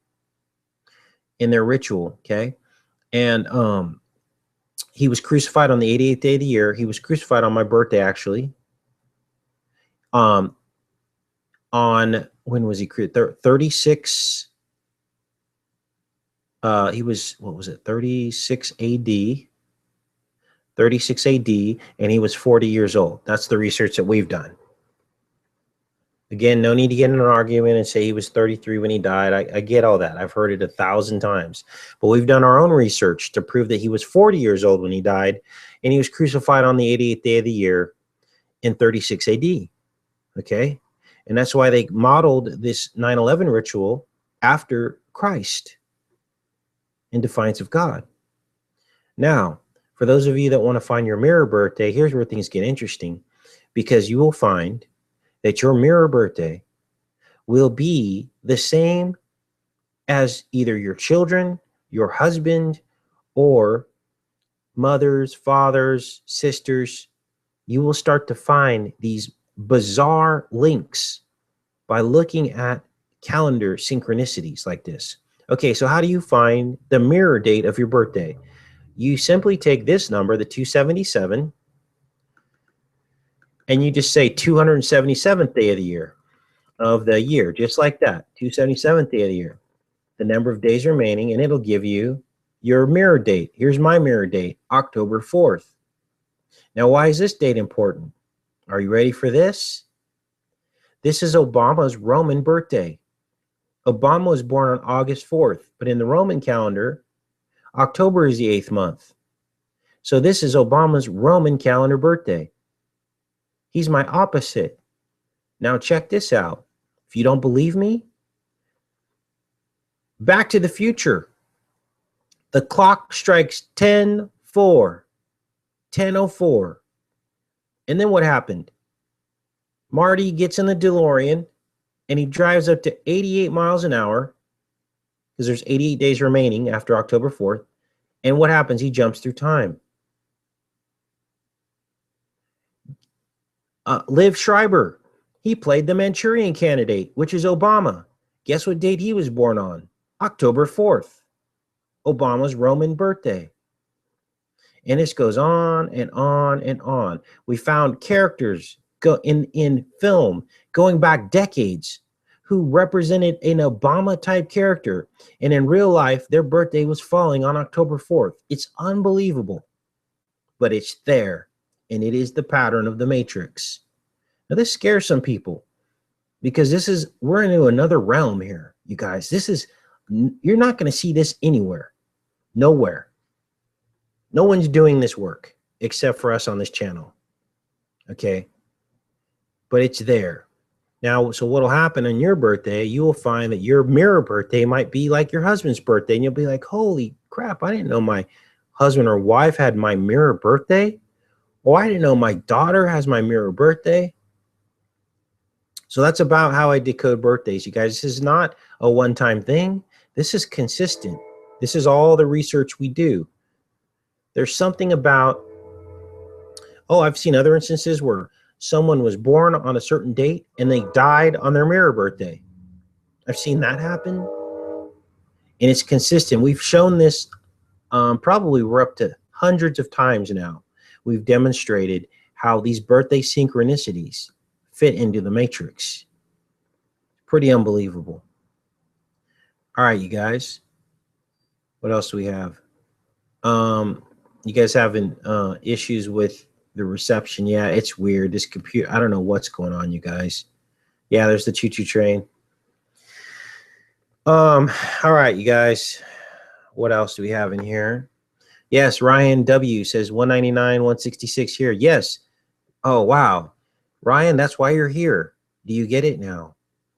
in their ritual, okay? And he was crucified on the 88th day of the year. He was crucified on my birthday, actually. On, when was he crucified? 36, he was, what was it, 36 AD. 36 AD, and he was 40 years old. That's the research that we've done. Again, no need to get in an argument and say he was 33 when he died. I get all that. I've heard it 1,000 times. But we've done our own research to prove that he was 40 years old when he died, and he was crucified on the 88th day of the year in 36 AD. Okay? And that's why they modeled this 9/11 ritual after Christ in defiance of God. Now, for those of you that want to find your mirror birthday, here's where things get interesting, because you will find that your mirror birthday will be the same as either your children, your husband, or mothers, fathers, sisters. You will start to find these bizarre links by looking at calendar synchronicities like this. Okay, so how do you find the mirror date of your birthday? You simply take this number, the 277, and you just say 277th day of the year, just like that, 277th day of the year, the number of days remaining, and it'll give you your mirror date. Here's my mirror date, October 4th. Now, why is this date important? Are you ready for this? This is Obama's Roman birthday. Obama was born on August 4th, but in the Roman calendar, October is the 8th month. So this is Obama's Roman calendar birthday. He's my opposite. Now check this out. If you don't believe me, Back to the Future. The clock strikes 10:04. 10:04. And then what happened? Marty gets in the DeLorean and he drives up to 88 miles an hour, because there's 88 days remaining after October 4th. And what happens? He jumps through time. Liv Schreiber, he played the Manchurian Candidate, which is Obama. Guess what date he was born on? October 4th, Obama's Roman birthday. And this goes on and on and on. We found characters in film going back decades who represented an Obama-type character. And in real life, their birthday was falling on October 4th. It's unbelievable, but it's there. And it is the pattern of the Matrix. Now, this scares some people because we're into another realm here, you guys. You're not going to see this anywhere. Nowhere. No one's doing this work except for us on this channel. Okay? But it's there. Now, so what'll happen on your birthday, you will find that your mirror birthday might be like your husband's birthday, and you'll be like, holy crap, I didn't know my husband or wife had my mirror birthday. Oh, I didn't know my daughter has my mirror birthday. So that's about how I decode birthdays, you guys. This is not a one-time thing. This is consistent. This is all the research we do. There's something about, oh, I've seen other instances where someone was born on a certain date and they died on their mirror birthday. I've seen that happen. And it's consistent. We've shown this, probably we're up to hundreds of times now. We've demonstrated how these birthday synchronicities fit into the matrix. Pretty unbelievable. All right, you guys. What else do we have? You guys having issues with the reception? Yeah, it's weird. This computer, I don't know what's going on, you guys. Yeah, there's the choo-choo train. All right, you guys. What else do we have in here? Yes, Ryan W says 199, 166 here. Yes. Oh, wow. Ryan, that's why you're here. Do you get it now?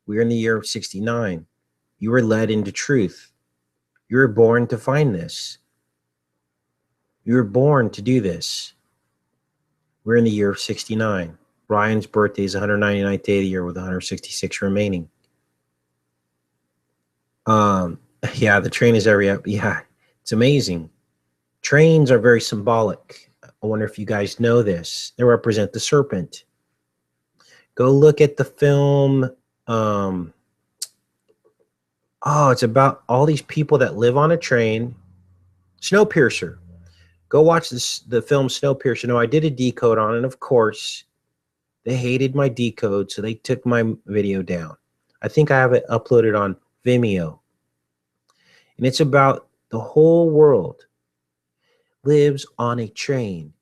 We're in the year of 69. You were led into truth. You were born to find this. You were born to do this. We're in the year of 69. Ryan's birthday is 199th day of the year with 166 remaining. Yeah, the train is every, yeah, it's amazing. Trains are very symbolic. I wonder if you guys know this. They represent the serpent. Go look at the film. Oh, it's about all these people that live on a train. Snowpiercer. Go watch the film Snowpiercer. No, I did a decode on it. Of course, they hated my decode, so they took my video down. I think I have it uploaded on Vimeo. And it's about the whole world lives on a train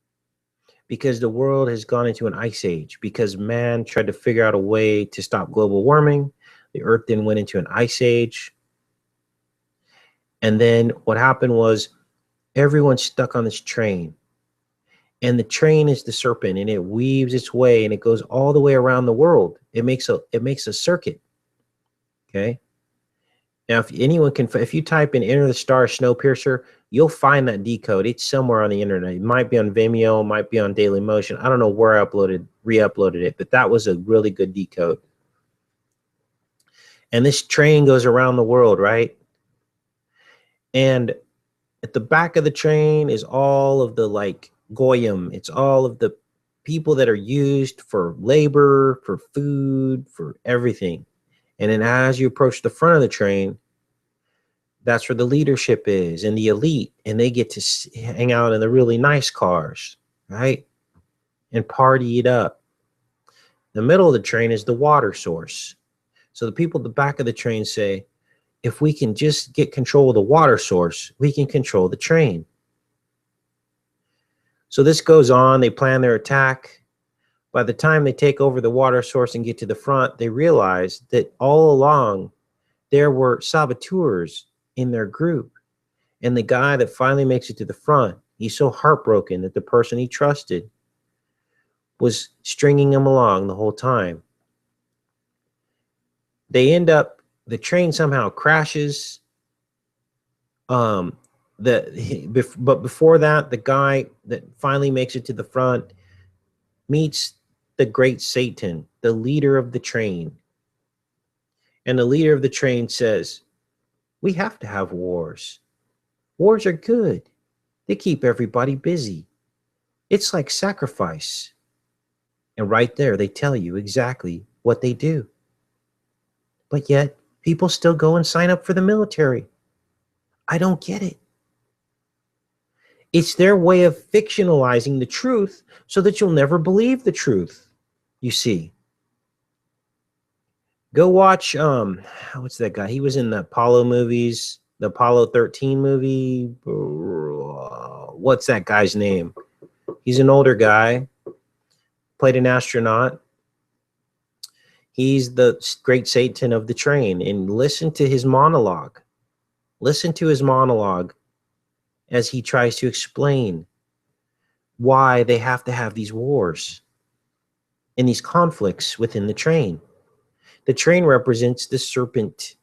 because the world has gone into an ice age because man tried to figure out a way to stop global warming. The earth then went into an ice age. And then what happened was everyone's stuck on this train. And the train is the serpent and it weaves its way and it goes all the way around the world. It makes a circuit. Okay. Now, if anyone can, if you type in Enter the Stars Snowpiercer, you'll find that decode. It's somewhere on the internet. It might be on Vimeo, it might be on Daily Motion. I don't know where I re-uploaded it, but that was a really good decode. And this train goes around the world, right? And at the back of the train is all of the like goyim. It's all of the people that are used for labor, for food, for everything. And then as you approach the front of the train, that's where the leadership is and the elite, and they get to hang out in the really nice cars, right? And party it up. The middle of the train is the water source. So the people at the back of the train say, if we can just get control of the water source, we can control the train. So this goes on, they plan their attack. By the time they take over the water source and get to the front, they realize that all along there were saboteurs in their group. And the guy that finally makes it to the front, he's so heartbroken that the person he trusted was stringing him along the whole time. They end up, the train somehow crashes. But before that, the guy that finally makes it to the front meets the great Satan, the leader of the train. And the leader of the train says, we have to have wars. Wars are good. They keep everybody busy. It's like sacrifice. And right there, they tell you exactly what they do. But yet, people still go and sign up for the military. I don't get it. It's their way of fictionalizing the truth so that you'll never believe the truth, you see. Go watch, what's that guy? He was in the Apollo movies, the Apollo 13 movie. What's that guy's name? He's an older guy, played an astronaut. He's the great Satan of the train. And listen to his monologue. Listen to his monologue as he tries to explain why they have to have these wars and these conflicts within the train. The train represents the serpent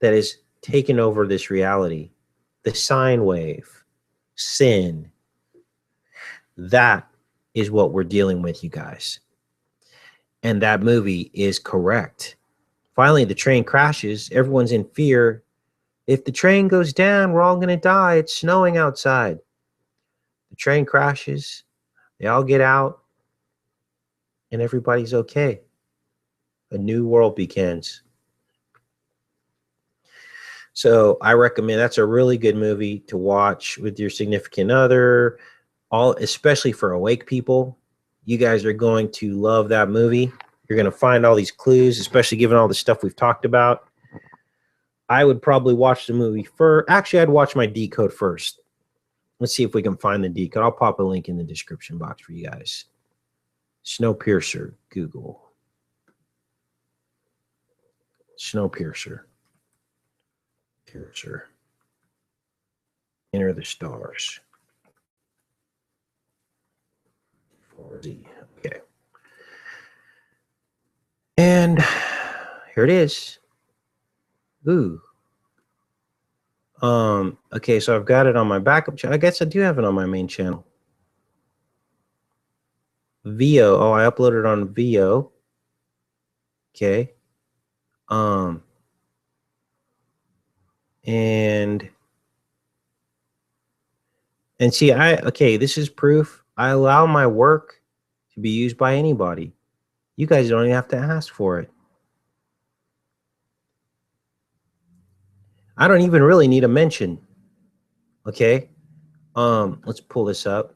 that has taken over this reality, the sine wave, sin. That is what we're dealing with, you guys. And that movie is correct. Finally, the train crashes. Everyone's in fear. If the train goes down, we're all going to die. It's snowing outside. The train crashes. They all get out. And everybody's okay. A new world begins. So I recommend, that's a really good movie to watch with your significant other, especially for awake people. You guys are going to love that movie. You're going to find all these clues, especially given all the stuff we've talked about. I would probably watch the movie first. Actually, I'd watch my decode first. Let's see if we can find the decode. I'll pop a link in the description box for you guys. Snowpiercer, Google. Snowpiercer. Piercer. Enter the stars. 4Z. Okay. And here it is. Ooh. Okay, so I've got it on my backup channel. I guess I do have it on my main channel. VO. Oh, I uploaded it on VO. Okay. And see, okay, this is proof. I allow my work to be used by anybody. You guys don't even have to ask for it. I don't even really need a mention. Okay. Let's pull this up.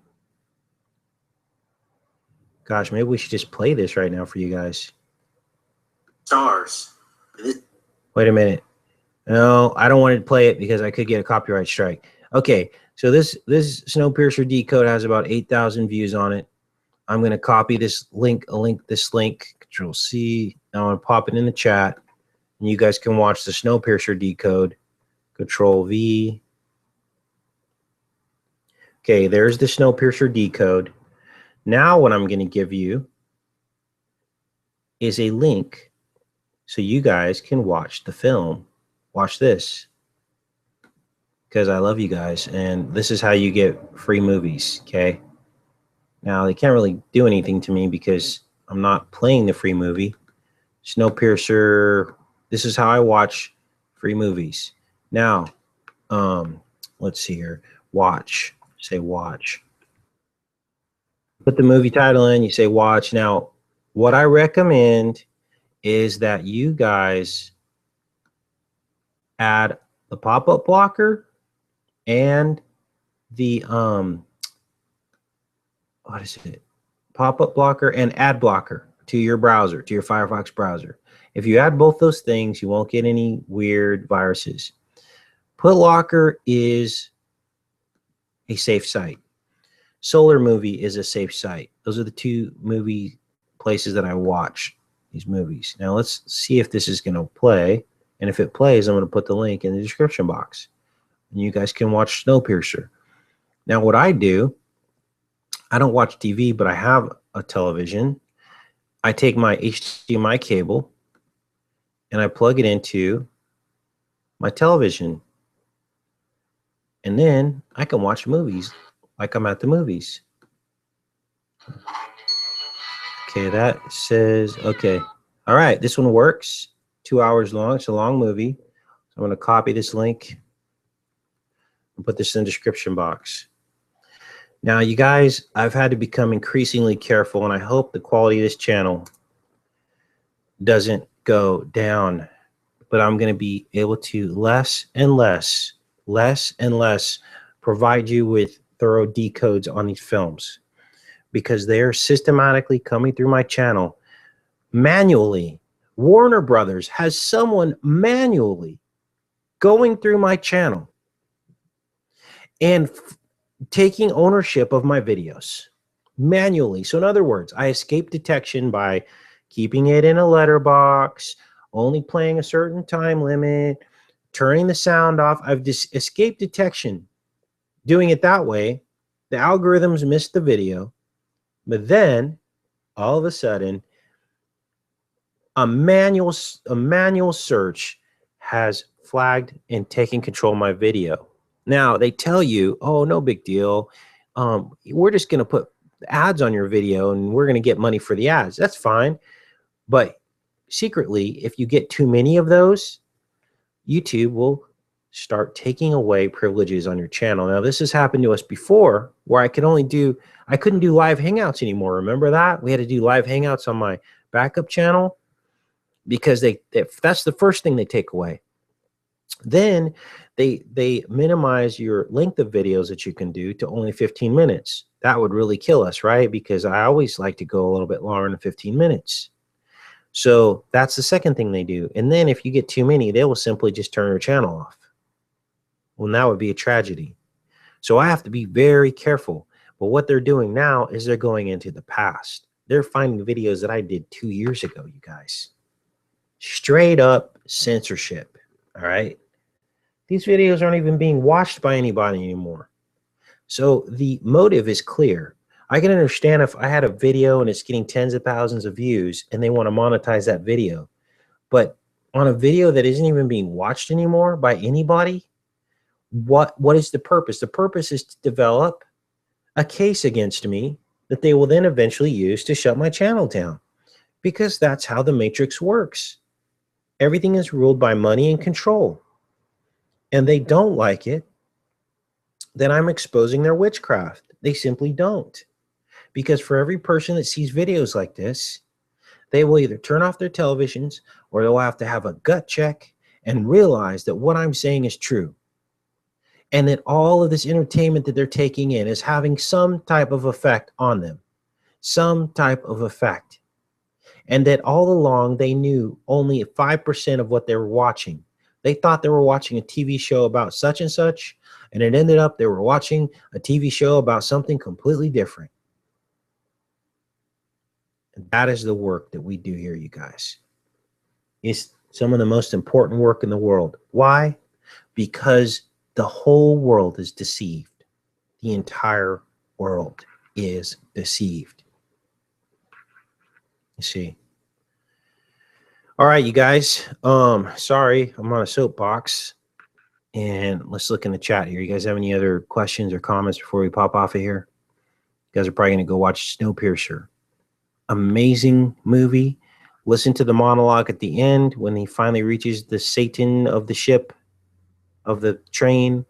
Gosh, maybe we should just play this right now for you guys. Stars. Wait a minute. No, I don't want to play it because I could get a copyright strike. Okay, so this Snowpiercer decode has about 8,000 views on it. I'm going to copy this link, Control C. Now I'm going to pop it in the chat, and you guys can watch the Snowpiercer decode. Control V. Okay, there's the Snowpiercer decode. Now what I'm going to give you is a link so you guys can watch the film. Watch this, because I love you guys, and this is how you get free movies, okay? Now, they can't really do anything to me because I'm not playing the free movie. Snowpiercer, this is how I watch free movies. Now, let's see here. Watch. Say watch. Put the movie title in, you say watch. Now, what I recommend is that you guys add the pop-up blocker and the what is it? Pop-up blocker and ad blocker to your browser, to your Firefox browser. If you add both those things, you won't get any weird viruses. PutLocker is a safe site. Solar Movie is a safe site. Those are the two movie places that I watch these movies. Now let's see if this is going to play. And if it plays, I'm going to put the link in the description box. And you guys can watch Snowpiercer. Now what I do, I don't watch TV, but I have a television. I take my HDMI cable and I plug it into my television. And then I can watch movies like I'm at the movies. Okay, that says, okay. All right, this one works. 2 hours long. It's a long movie. So I'm going to copy this link and put this in the description box. Now, you guys, I've had to become increasingly careful, and I hope the quality of this channel doesn't go down. But I'm going to be able to less and less provide you with thorough decodes on these films, because they're systematically coming through my channel manually. Warner Brothers has someone manually going through my channel and taking ownership of my videos manually. So in other words, I escape detection by keeping it in a letterbox, only playing a certain time limit, turning the sound off. I've just escaped detection. Doing it that way, the algorithms miss the video, but then all of a sudden, a manual search has flagged and taken control of my video. Now they tell you, oh, no big deal. We're just going to put ads on your video and we're going to get money for the ads. That's fine. But secretly, if you get too many of those, YouTube will start taking away privileges on your channel. Now, this has happened to us before where I couldn't do live hangouts anymore. Remember that? We had to do live hangouts on my backup channel because that's the first thing they take away. Then they minimize your length of videos that you can do to only 15 minutes. That would really kill us, right? Because I always like to go a little bit longer than 15 minutes. So that's the second thing they do. And then if you get too many, they will simply just turn your channel off. Well, that would be a tragedy. So I have to be very careful. But what they're doing now is they're going into the past. They're finding videos that I did 2 years ago, you guys. Straight up censorship. All right. These videos aren't even being watched by anybody anymore. So the motive is clear. I can understand if I had a video and it's getting tens of thousands of views and they want to monetize that video. But on a video that isn't even being watched anymore by anybody, what is the purpose? The purpose is to develop a case against me that they will then eventually use to shut my channel down, because that's how the matrix works. Everything is ruled by money and control. And they don't like it, then I'm exposing their witchcraft. They simply don't. Because for every person that sees videos like this, they will either turn off their televisions or they'll have to have a gut check and realize that what I'm saying is true. And that all of this entertainment that they're taking in is having some type of effect on them. Some type of effect. And that all along they knew only 5% of what they were watching. They thought they were watching a TV show about such and such, and it ended up they were watching a TV show about something completely different. And that is the work that we do here, you guys. It's some of the most important work in the world. Why? Because the whole world is deceived. The entire world is deceived. You see. All right, you guys. Sorry, I'm on a soapbox. And let's look in the chat here. You guys have any other questions or comments before we pop off of here? You guys are probably going to go watch Snowpiercer. Amazing movie. Listen to the monologue at the end when he finally reaches the Satan of the ship, of the train.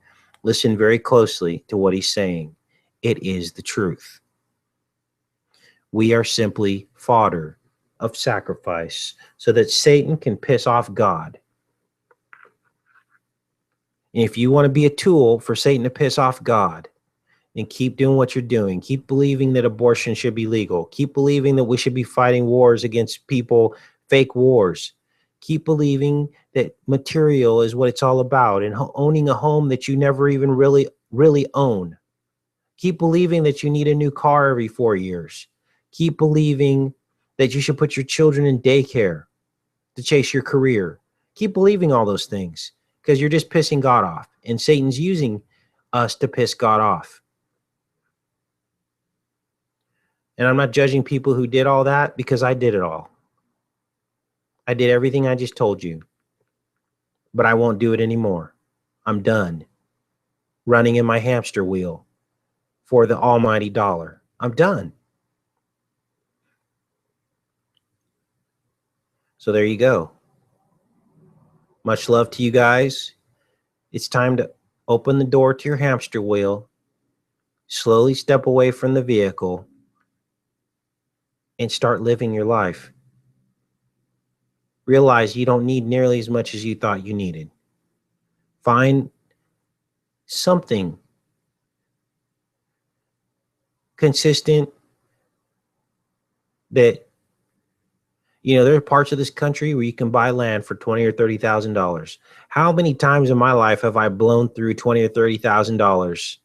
Listen very closely to what he's saying. It is the truth. We are simply fodder of sacrifice so that Satan can piss off God. And if you want to be a tool for Satan to piss off God, then keep doing what you're doing. Keep believing that abortion should be legal. Keep believing that we should be fighting wars against people, fake wars. Keep believing that material is what it's all about and owning a home that you never even really own. Keep believing that you need a new car every 4 years. Keep believing that you should put your children in daycare to chase your career. Keep believing all those things because you're just pissing God off, and Satan's using us to piss God off. And I'm not judging people who did all that because I did it all. I did everything I just told you, but I won't do it anymore. I'm done running in my hamster wheel for the almighty dollar. I'm done. So there you go. Much love to you guys. It's time to open the door to your hamster wheel, slowly step away from the vehicle, and start living your life. Realize you don't need nearly as much as you thought you needed. Find something consistent that, you know, there are parts of this country where you can buy land for $20,000 or $30,000. How many times in my life have I blown through $20,000 or $30,000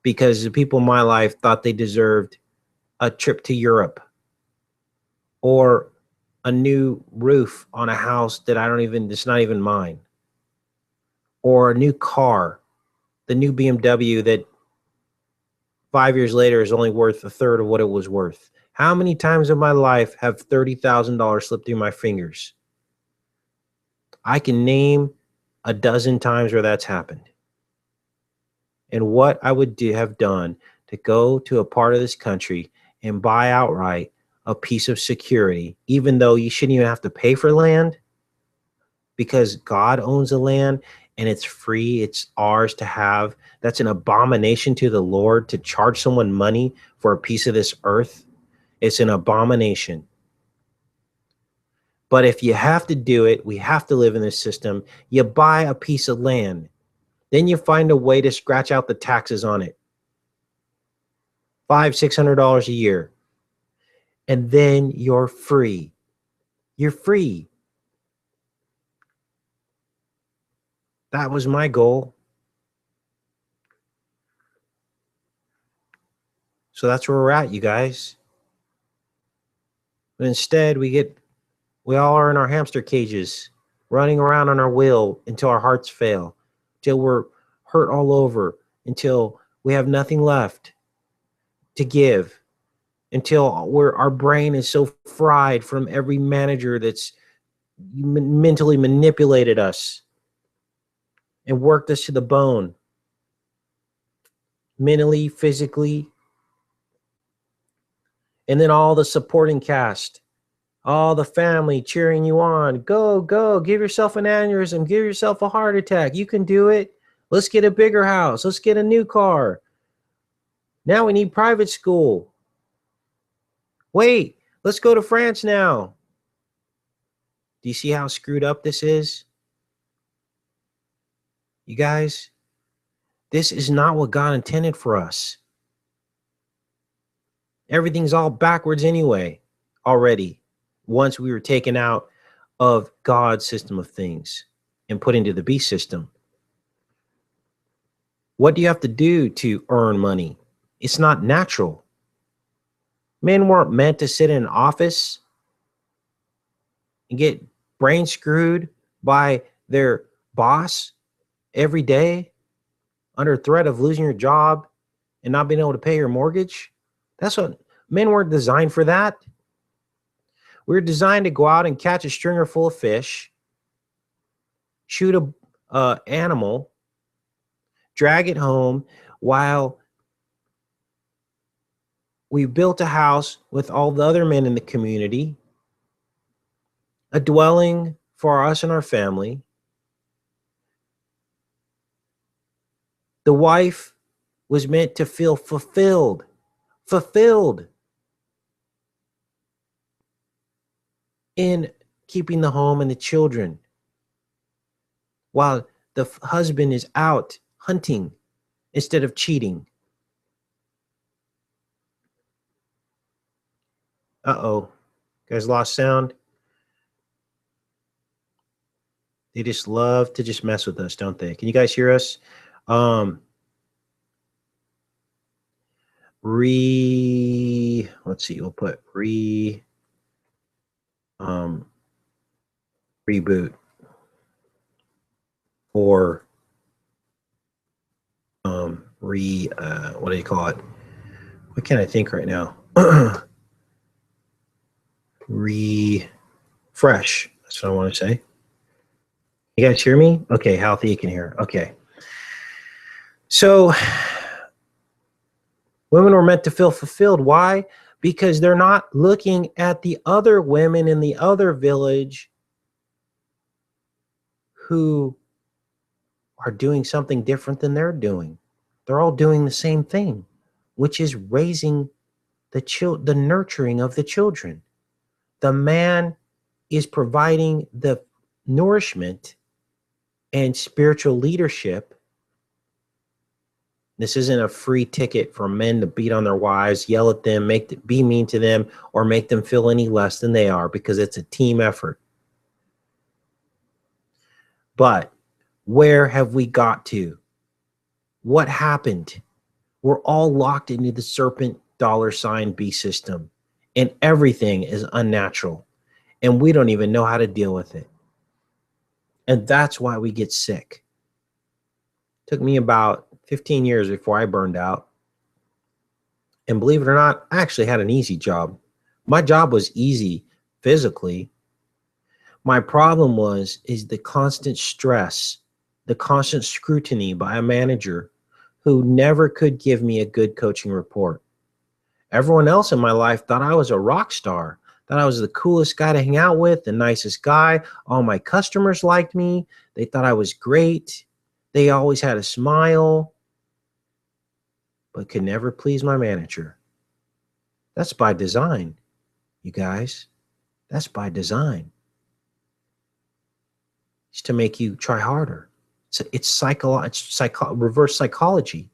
because the people in my life thought they deserved a trip to Europe or a new roof on a house that it's not even mine, or a new car, the new BMW that 5 years later is only worth a third of what it was worth. How many times in my life have $30,000 slipped through my fingers? I can name a dozen times where that's happened. And what I would have done to go to a part of this country and buy outright a piece of security, even though you shouldn't even have to pay for land, because God owns the land and it's free, it's ours to have. That's an abomination to the Lord to charge someone money for a piece of this earth. It's an abomination. But if you have to do it, we have to live in this system. You buy a piece of land, then you find a way to scratch out the taxes on it. $500-600 a year. And then you're free. You're free. That was my goal. So that's where we're at, you guys. But instead, we all are in our hamster cages, running around on our wheel until our hearts fail, till we're hurt all over, until we have nothing left to give, until our brain is so fried from every manager that's mentally manipulated us and worked us to the bone, mentally, physically. And then all the supporting cast, all the family cheering you on. Go, go, give yourself an aneurysm, give yourself a heart attack. You can do it. Let's get a bigger house. Let's get a new car. Now we need private school. Wait, let's go to France now. Do you see how screwed up this is? You guys, this is not what God intended for us. Everything's all backwards anyway, already, once we were taken out of God's system of things and put into the beast system. What do you have to do to earn money? It's not natural. Men weren't meant to sit in an office and get brain screwed by their boss every day under threat of losing your job and not being able to pay your mortgage. That's what men weren't designed for. That we were designed to go out and catch a stringer full of fish, shoot a animal, drag it home, while we built a house with all the other men in the community, a dwelling for us and our family. The wife was meant to feel fulfilled in keeping the home and the children, while the husband is out hunting instead of cheating. Uh-oh, guys lost sound. They just love to just mess with us, don't they? Can you guys hear us? Let's see, we'll put reboot or what do you call it? What can I think right now? Refresh. That's what I want to say. You guys hear me? Okay, healthy, you can hear. Okay. So women were meant to feel fulfilled. Why? Because they're not looking at the other women in the other village who are doing something different than they're doing. They're all doing the same thing, which is raising the nurturing of the children. The man is providing the nourishment and spiritual leadership. This isn't a free ticket for men to beat on their wives, yell at them, be mean to them, or make them feel any less than they are, because it's a team effort. But where have we got to? What happened? We're all locked into the serpent $B system, and everything is unnatural, and we don't even know how to deal with it. And that's why we get sick. It took me about 15 years before I burned out. And believe it or not, I actually had an easy job. My job was easy physically. My problem is the constant stress, the constant scrutiny by a manager who never could give me a good coaching report. Everyone else in my life thought I was a rock star, thought I was the coolest guy to hang out with, the nicest guy. All my customers liked me. They thought I was great. They always had a smile, but could never please my manager. That's by design, you guys. That's by design. It's to make you try harder. It's reverse psychology.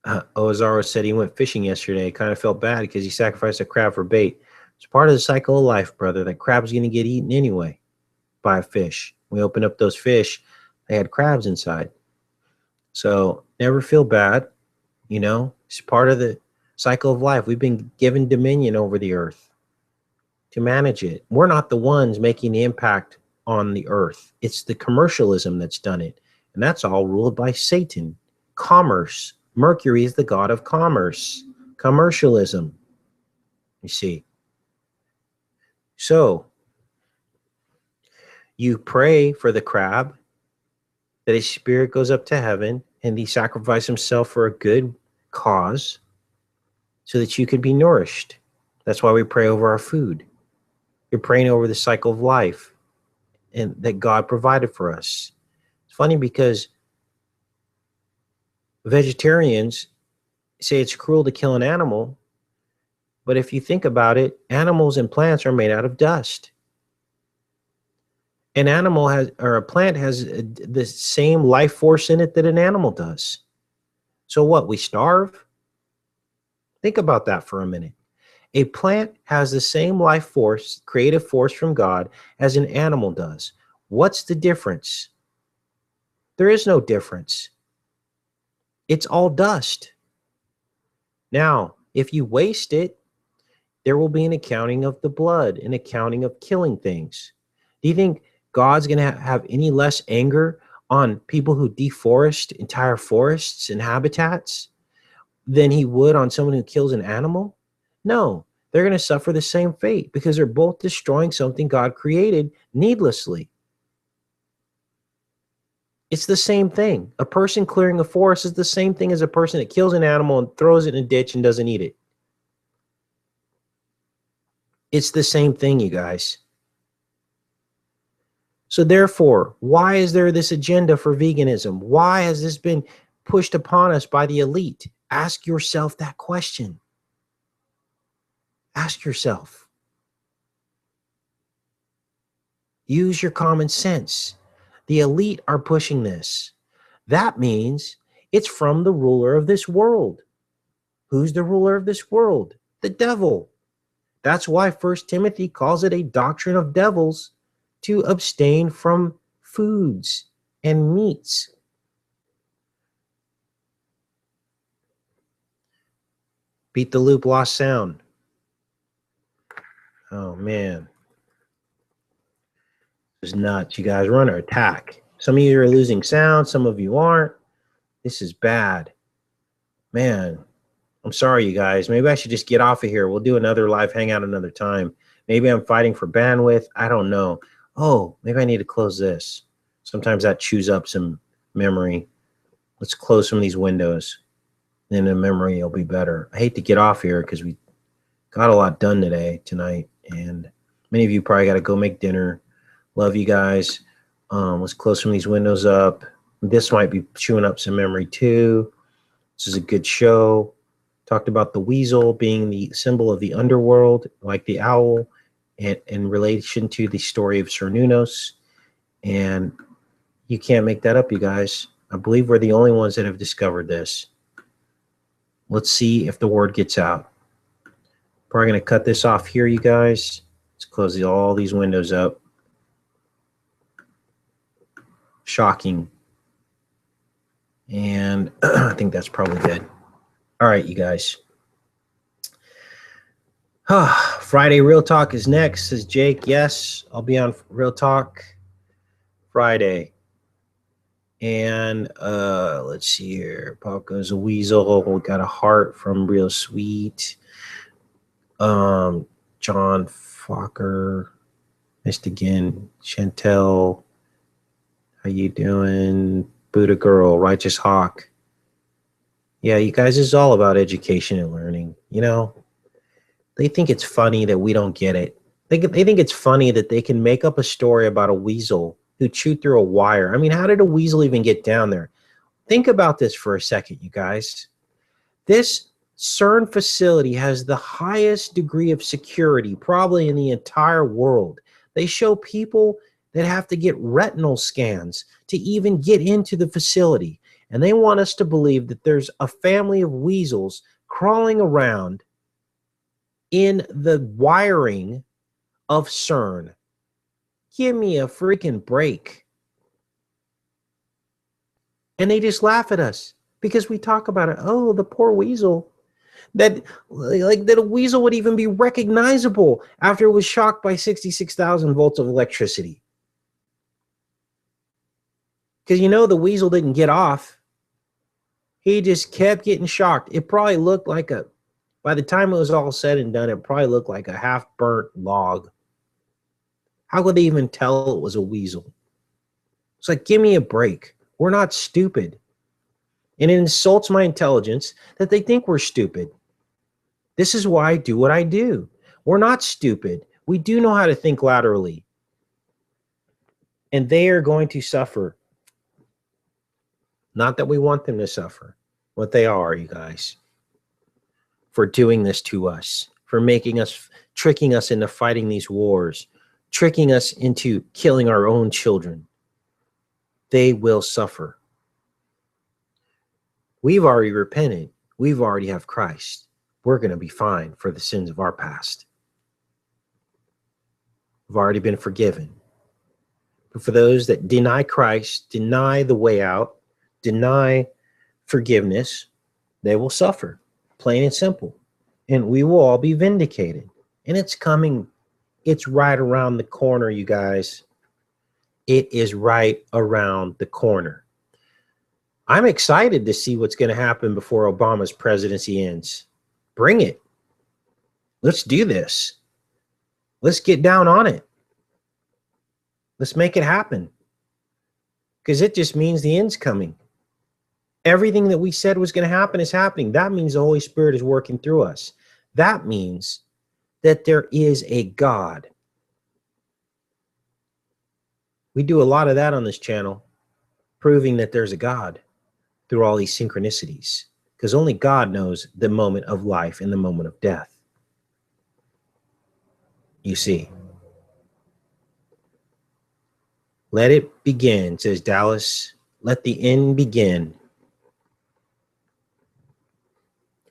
Ozaro said he went fishing yesterday. Kind of felt bad because he sacrificed a crab for bait. It's part of the cycle of life, brother. That crab's going to get eaten anyway by a fish. We opened up those fish. They had crabs inside. So never feel bad. You know, it's part of the cycle of life. We've been given dominion over the earth to manage it. We're not the ones making the impact on the earth. It's the commercialism that's done it. And that's all ruled by Satan. Commerce. Mercury is the god of commerce. Commercialism. You see. So you pray for the crab that his spirit goes up to heaven and he sacrificed himself for a good cause so that you could be nourished. That's why we pray over our food. You're praying over the cycle of life and that God provided for us. It's funny because vegetarians say it's cruel to kill an animal, but if you think about it, animals and plants are made out of dust. An animal has, or a plant has the same life force in it that an animal does. So what, we starve? Think about that for a minute. A plant has the same life force, creative force from God as an animal does. What's the difference? There is no difference. It's all dust. Now, if you waste it, there will be an accounting of the blood, an accounting of killing things. Do you think God's going to have any less anger on people who deforest entire forests and habitats than he would on someone who kills an animal? No, they're going to suffer the same fate because they're both destroying something God created needlessly. It's the same thing. A person clearing a forest is the same thing as a person that kills an animal and throws it in a ditch and doesn't eat it. It's the same thing, you guys. So therefore, why is there this agenda for veganism? Why has this been pushed upon us by the elite? Ask yourself that question. Ask yourself. Use your common sense. The elite are pushing this. That means it's from the ruler of this world. Who's the ruler of this world? The devil. That's why 1 Timothy calls it a doctrine of devils to abstain from foods and meats. Beat the loop, lost sound. Oh, man. It's nuts. You guys are under attack. Some of you are losing sound. Some of you aren't. This is bad. Man, I'm sorry, you guys. Maybe I should just get off of here. We'll do another live hangout another time. Maybe I'm fighting for bandwidth. I don't know. Oh, maybe I need to close this. Sometimes that chews up some memory. Let's close some of these windows. Then the memory will be better. I hate to get off here because we got a lot done tonight. And many of you probably got to go make dinner. Love you guys. Let's close some of these windows up. This might be chewing up some memory too. This is a good show. Talked about the weasel being the symbol of the underworld, like the owl, and in relation to the story of Cernunos. And you can't make that up, you guys. I believe we're the only ones that have discovered this. Let's see if the word gets out. Probably going to cut this off here, you guys. Let's close all these windows up. Shocking. And I think that's probably good. All right, you guys. Friday Real Talk is next, says Jake. Yes, I'll be on Real Talk Friday. And let's see here. Pop goes a weasel. We got a heart from Real Sweet. John Fokker. Missed again. Chantel. How you doing? Buddha Girl. Righteous Hawk. Yeah, you guys, this is all about education and learning. They think it's funny that we don't get it. They think it's funny that they can make up a story about a weasel who chewed through a wire. I mean, how did a weasel even get down there? Think about this for a second, you guys. This CERN facility has the highest degree of security probably in the entire world. They show people that have to get retinal scans to even get into the facility. And they want us to believe that there's a family of weasels crawling around in the wiring of CERN. Give me a freaking break. And they just laugh at us because we talk about it. Oh, the poor weasel. That a weasel would even be recognizable after it was shocked by 66,000 volts of electricity. Because the weasel didn't get off. He just kept getting shocked. It probably looked like by the time it was all said and done, it probably looked like a half-burnt log. How could they even tell it was a weasel? It's like, give me a break. We're not stupid. And it insults my intelligence that they think we're stupid. This is why I do what I do. We're not stupid. We do know how to think laterally. And they are going to suffer. Not that we want them to suffer. What they are, you guys. For doing this to us. For making us, tricking us into fighting these wars. Tricking us into killing our own children. They will suffer. We've already repented. We've already have Christ. We're going to be fine for the sins of our past. We've already been forgiven. But for those that deny Christ, deny the way out, deny forgiveness, they will suffer, plain and simple. And we will all be vindicated. And it's coming. It's right around the corner, you guys. It is right around the corner. I'm excited to see what's going to happen before Obama's presidency ends. Bring it. Let's do this. Let's get down on it. Let's make it happen. Because it just means the end's coming. Everything that we said was going to happen is happening. That means the Holy Spirit is working through us. That means that there is a God. We do a lot of that on this channel, proving that there's a God through all these synchronicities. Because only God knows the moment of life and the moment of death. You see. Let it begin, says Dallas. Let the end begin.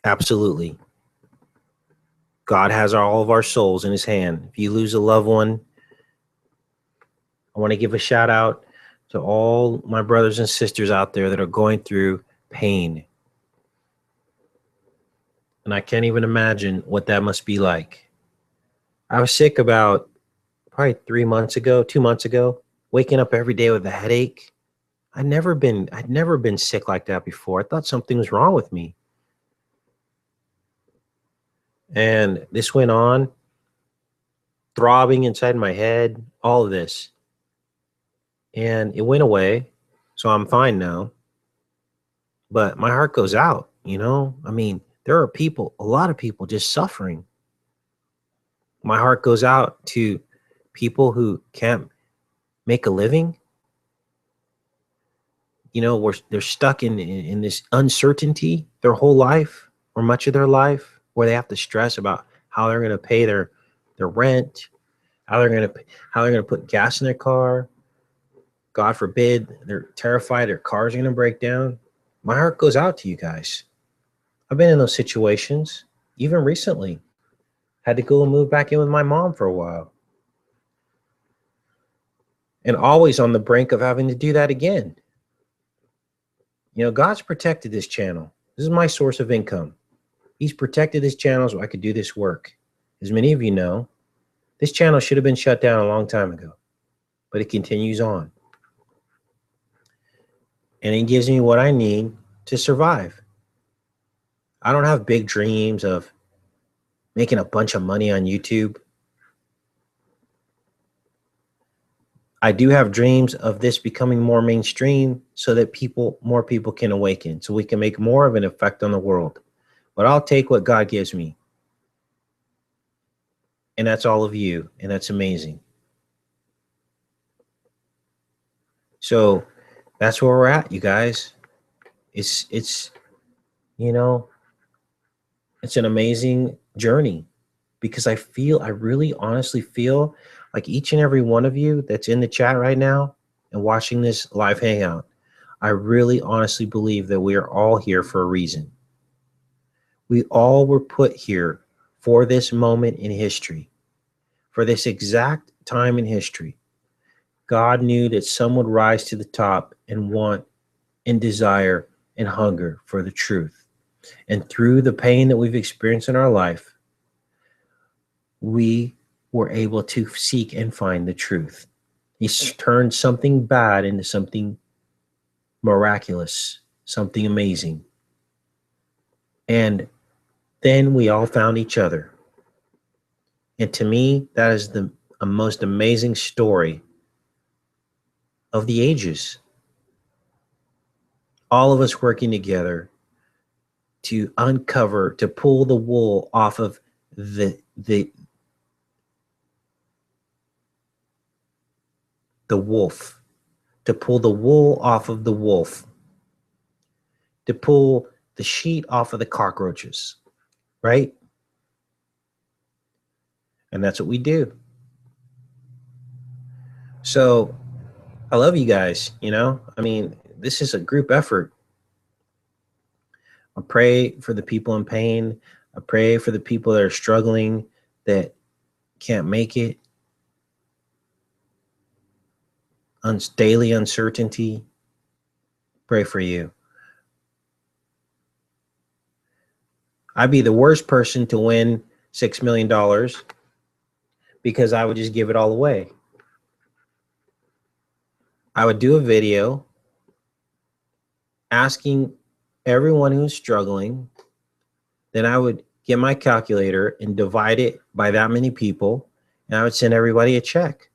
Absolutely. God has all of our souls in his hand. If you lose a loved one, I want to give a shout out to all my brothers and sisters out there that are going through pain. And I can't even imagine what that must be like. I was sick about probably 2 months ago, waking up every day with a headache. I'd never been sick like that before. I thought something was wrong with me. And this went on, throbbing inside my head, all of this. And it went away, so I'm fine now. But my heart goes out, I mean, there are people, a lot of people just suffering. My heart goes out to people who can't make a living. They're stuck in this uncertainty their whole life or much of their life, where they have to stress about how they're going to pay their rent, how they're going to put gas in their car. God forbid, they're terrified their cars are going to break down. My heart goes out to you guys. I've been in those situations, even recently. Had to go and move back in with my mom for a while. And always on the brink of having to do that again. God's protected this channel. This is my source of income. He's protected this channel so I could do this work. As many of you know, this channel should have been shut down a long time ago, but it continues on. And it gives me what I need to survive. I don't have big dreams of making a bunch of money on YouTube. I do have dreams of this becoming more mainstream so that more people can awaken, so we can make more of an effect on the world. But I'll take what God gives me. And that's all of you. And that's amazing. So that's where we're at, you guys. It's you know, it's an amazing journey, because I really honestly feel like each and every one of you that's in the chat right now and watching this live hangout, I really honestly believe that we are all here for a reason. We all were put here for this moment in history, for this exact time in history. God knew that some would rise to the top and want and desire and hunger for the truth. And through the pain that we've experienced in our life, we were able to seek and find the truth. He's turned something bad into something miraculous, something amazing. And then we all found each other. And to me, that is the most amazing story of the ages. All of us working together to uncover, to pull the wool off of the wolf, to pull the wool off of the wolf, to pull the sheet off of the cockroaches, right? And that's what we do. So I love you guys, you know? I mean, this is a group effort. I pray for the people in pain. I pray for the people that are struggling, that can't make it. Daily uncertainty. Pray for you. I'd be the worst person to win $6 million because I would just give it all away. I would do a video asking everyone who's struggling. Then I would get my calculator and divide it by that many people, and I would send everybody a check.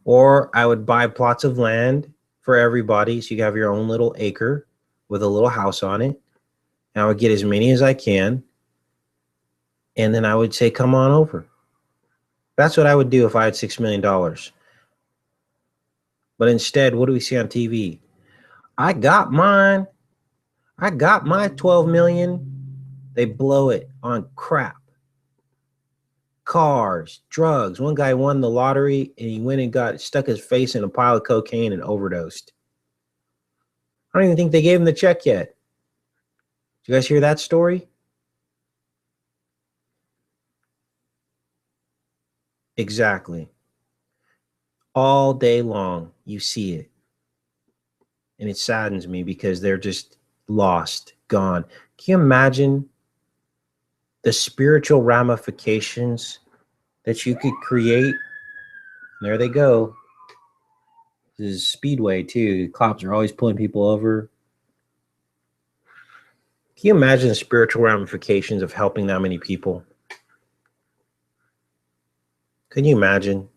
Or I would buy plots of land for everybody, so you have your own little acre with a little house on it. And I would get as many as I can, and then I would say, come on over. That's what I would do if I had $6 million. But instead, what do we see on TV? I got mine. I got my 12 million. They blow it on crap. Cars, drugs. One guy won the lottery and he went and stuck his face in a pile of cocaine and overdosed. I don't even think they gave him the check yet. Did you guys hear that story? Exactly. All day long, you see it. And it saddens me because they're just lost, gone. Can you imagine the spiritual ramifications that you could create? There they go. This is Speedway too. Cops are always pulling people over. Can you imagine the spiritual ramifications of helping that many people? Can you imagine?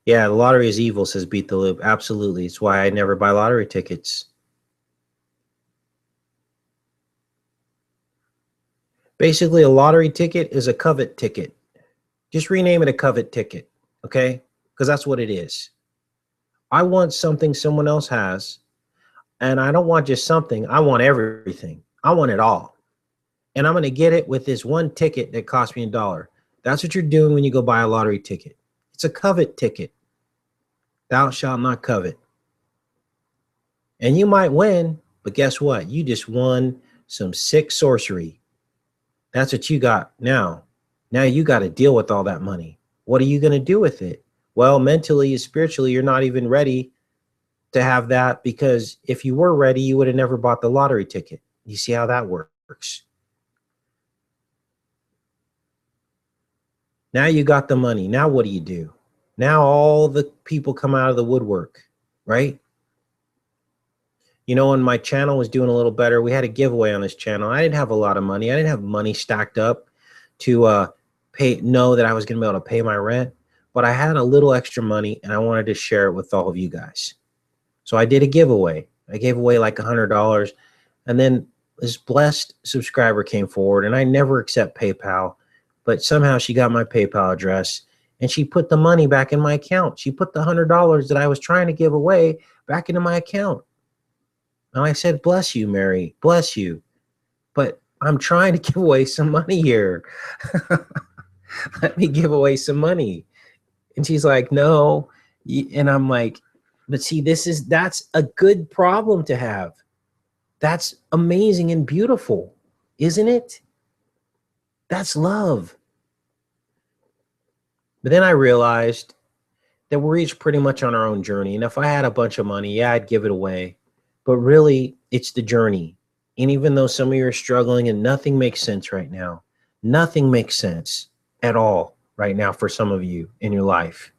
Yeah, the lottery is evil, says Beat the Loop. Absolutely. It's why I never buy lottery tickets. Basically, a lottery ticket is a covet ticket. Just rename it a covet ticket, okay? Because that's what it is. I want something someone else has, and I don't want just something. I want everything. I want it all. And I'm going to get it with this one ticket that cost me $1. That's what you're doing when you go buy a lottery ticket. It's a covet ticket. Thou shalt not covet. And you might win, but guess what? You just won some sick sorcery. That's what you got now. Now you got to deal with all that money. What are you going to do with it? Well, mentally and spiritually, you're not even ready to have that, because if you were ready, you would have never bought the lottery ticket. You see how that works? Now you got the money. Now what do you do? Now all the people come out of the woodwork, right? You know, when my channel was doing a little better, we had a giveaway on this channel. I didn't have a lot of money. I didn't have money stacked up to know that I was going to be able to pay my rent, but I had a little extra money and I wanted to share it with all of you guys. So I did a giveaway. I gave away like $100, and then this blessed subscriber came forward, and I never accept PayPal, but somehow she got my PayPal address and she put the money back in my account. She put the $100 that I was trying to give away back into my account. And I said, bless you, Mary, bless you. But I'm trying to give away some money here. Let me give away some money. And she's like, no. And I'm like, but see, that's a good problem to have. That's amazing and beautiful, isn't it? That's love. But then I realized that we're each pretty much on our own journey. And if I had a bunch of money, yeah, I'd give it away. But really, it's the journey. And even though some of you are struggling and nothing makes sense right now, nothing makes sense at all right now for some of you in your life.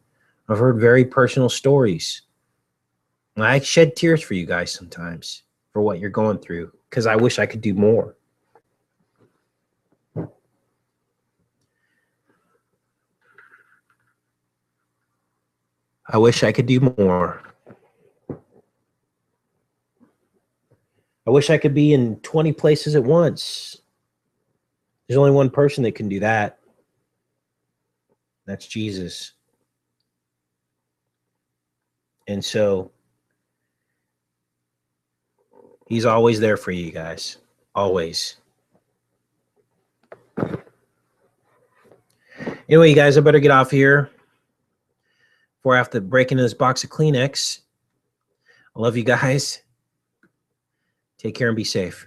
I've heard very personal stories. I shed tears for you guys sometimes for what you're going through, because I wish I could do more. I wish I could do more. I wish I could be in 20 places at once. There's only one person that can do that. That's Jesus. And so he's always there for you guys. Always. Anyway, you guys, I better get off here before I have to break into this box of Kleenex. I love you guys. Take care and be safe.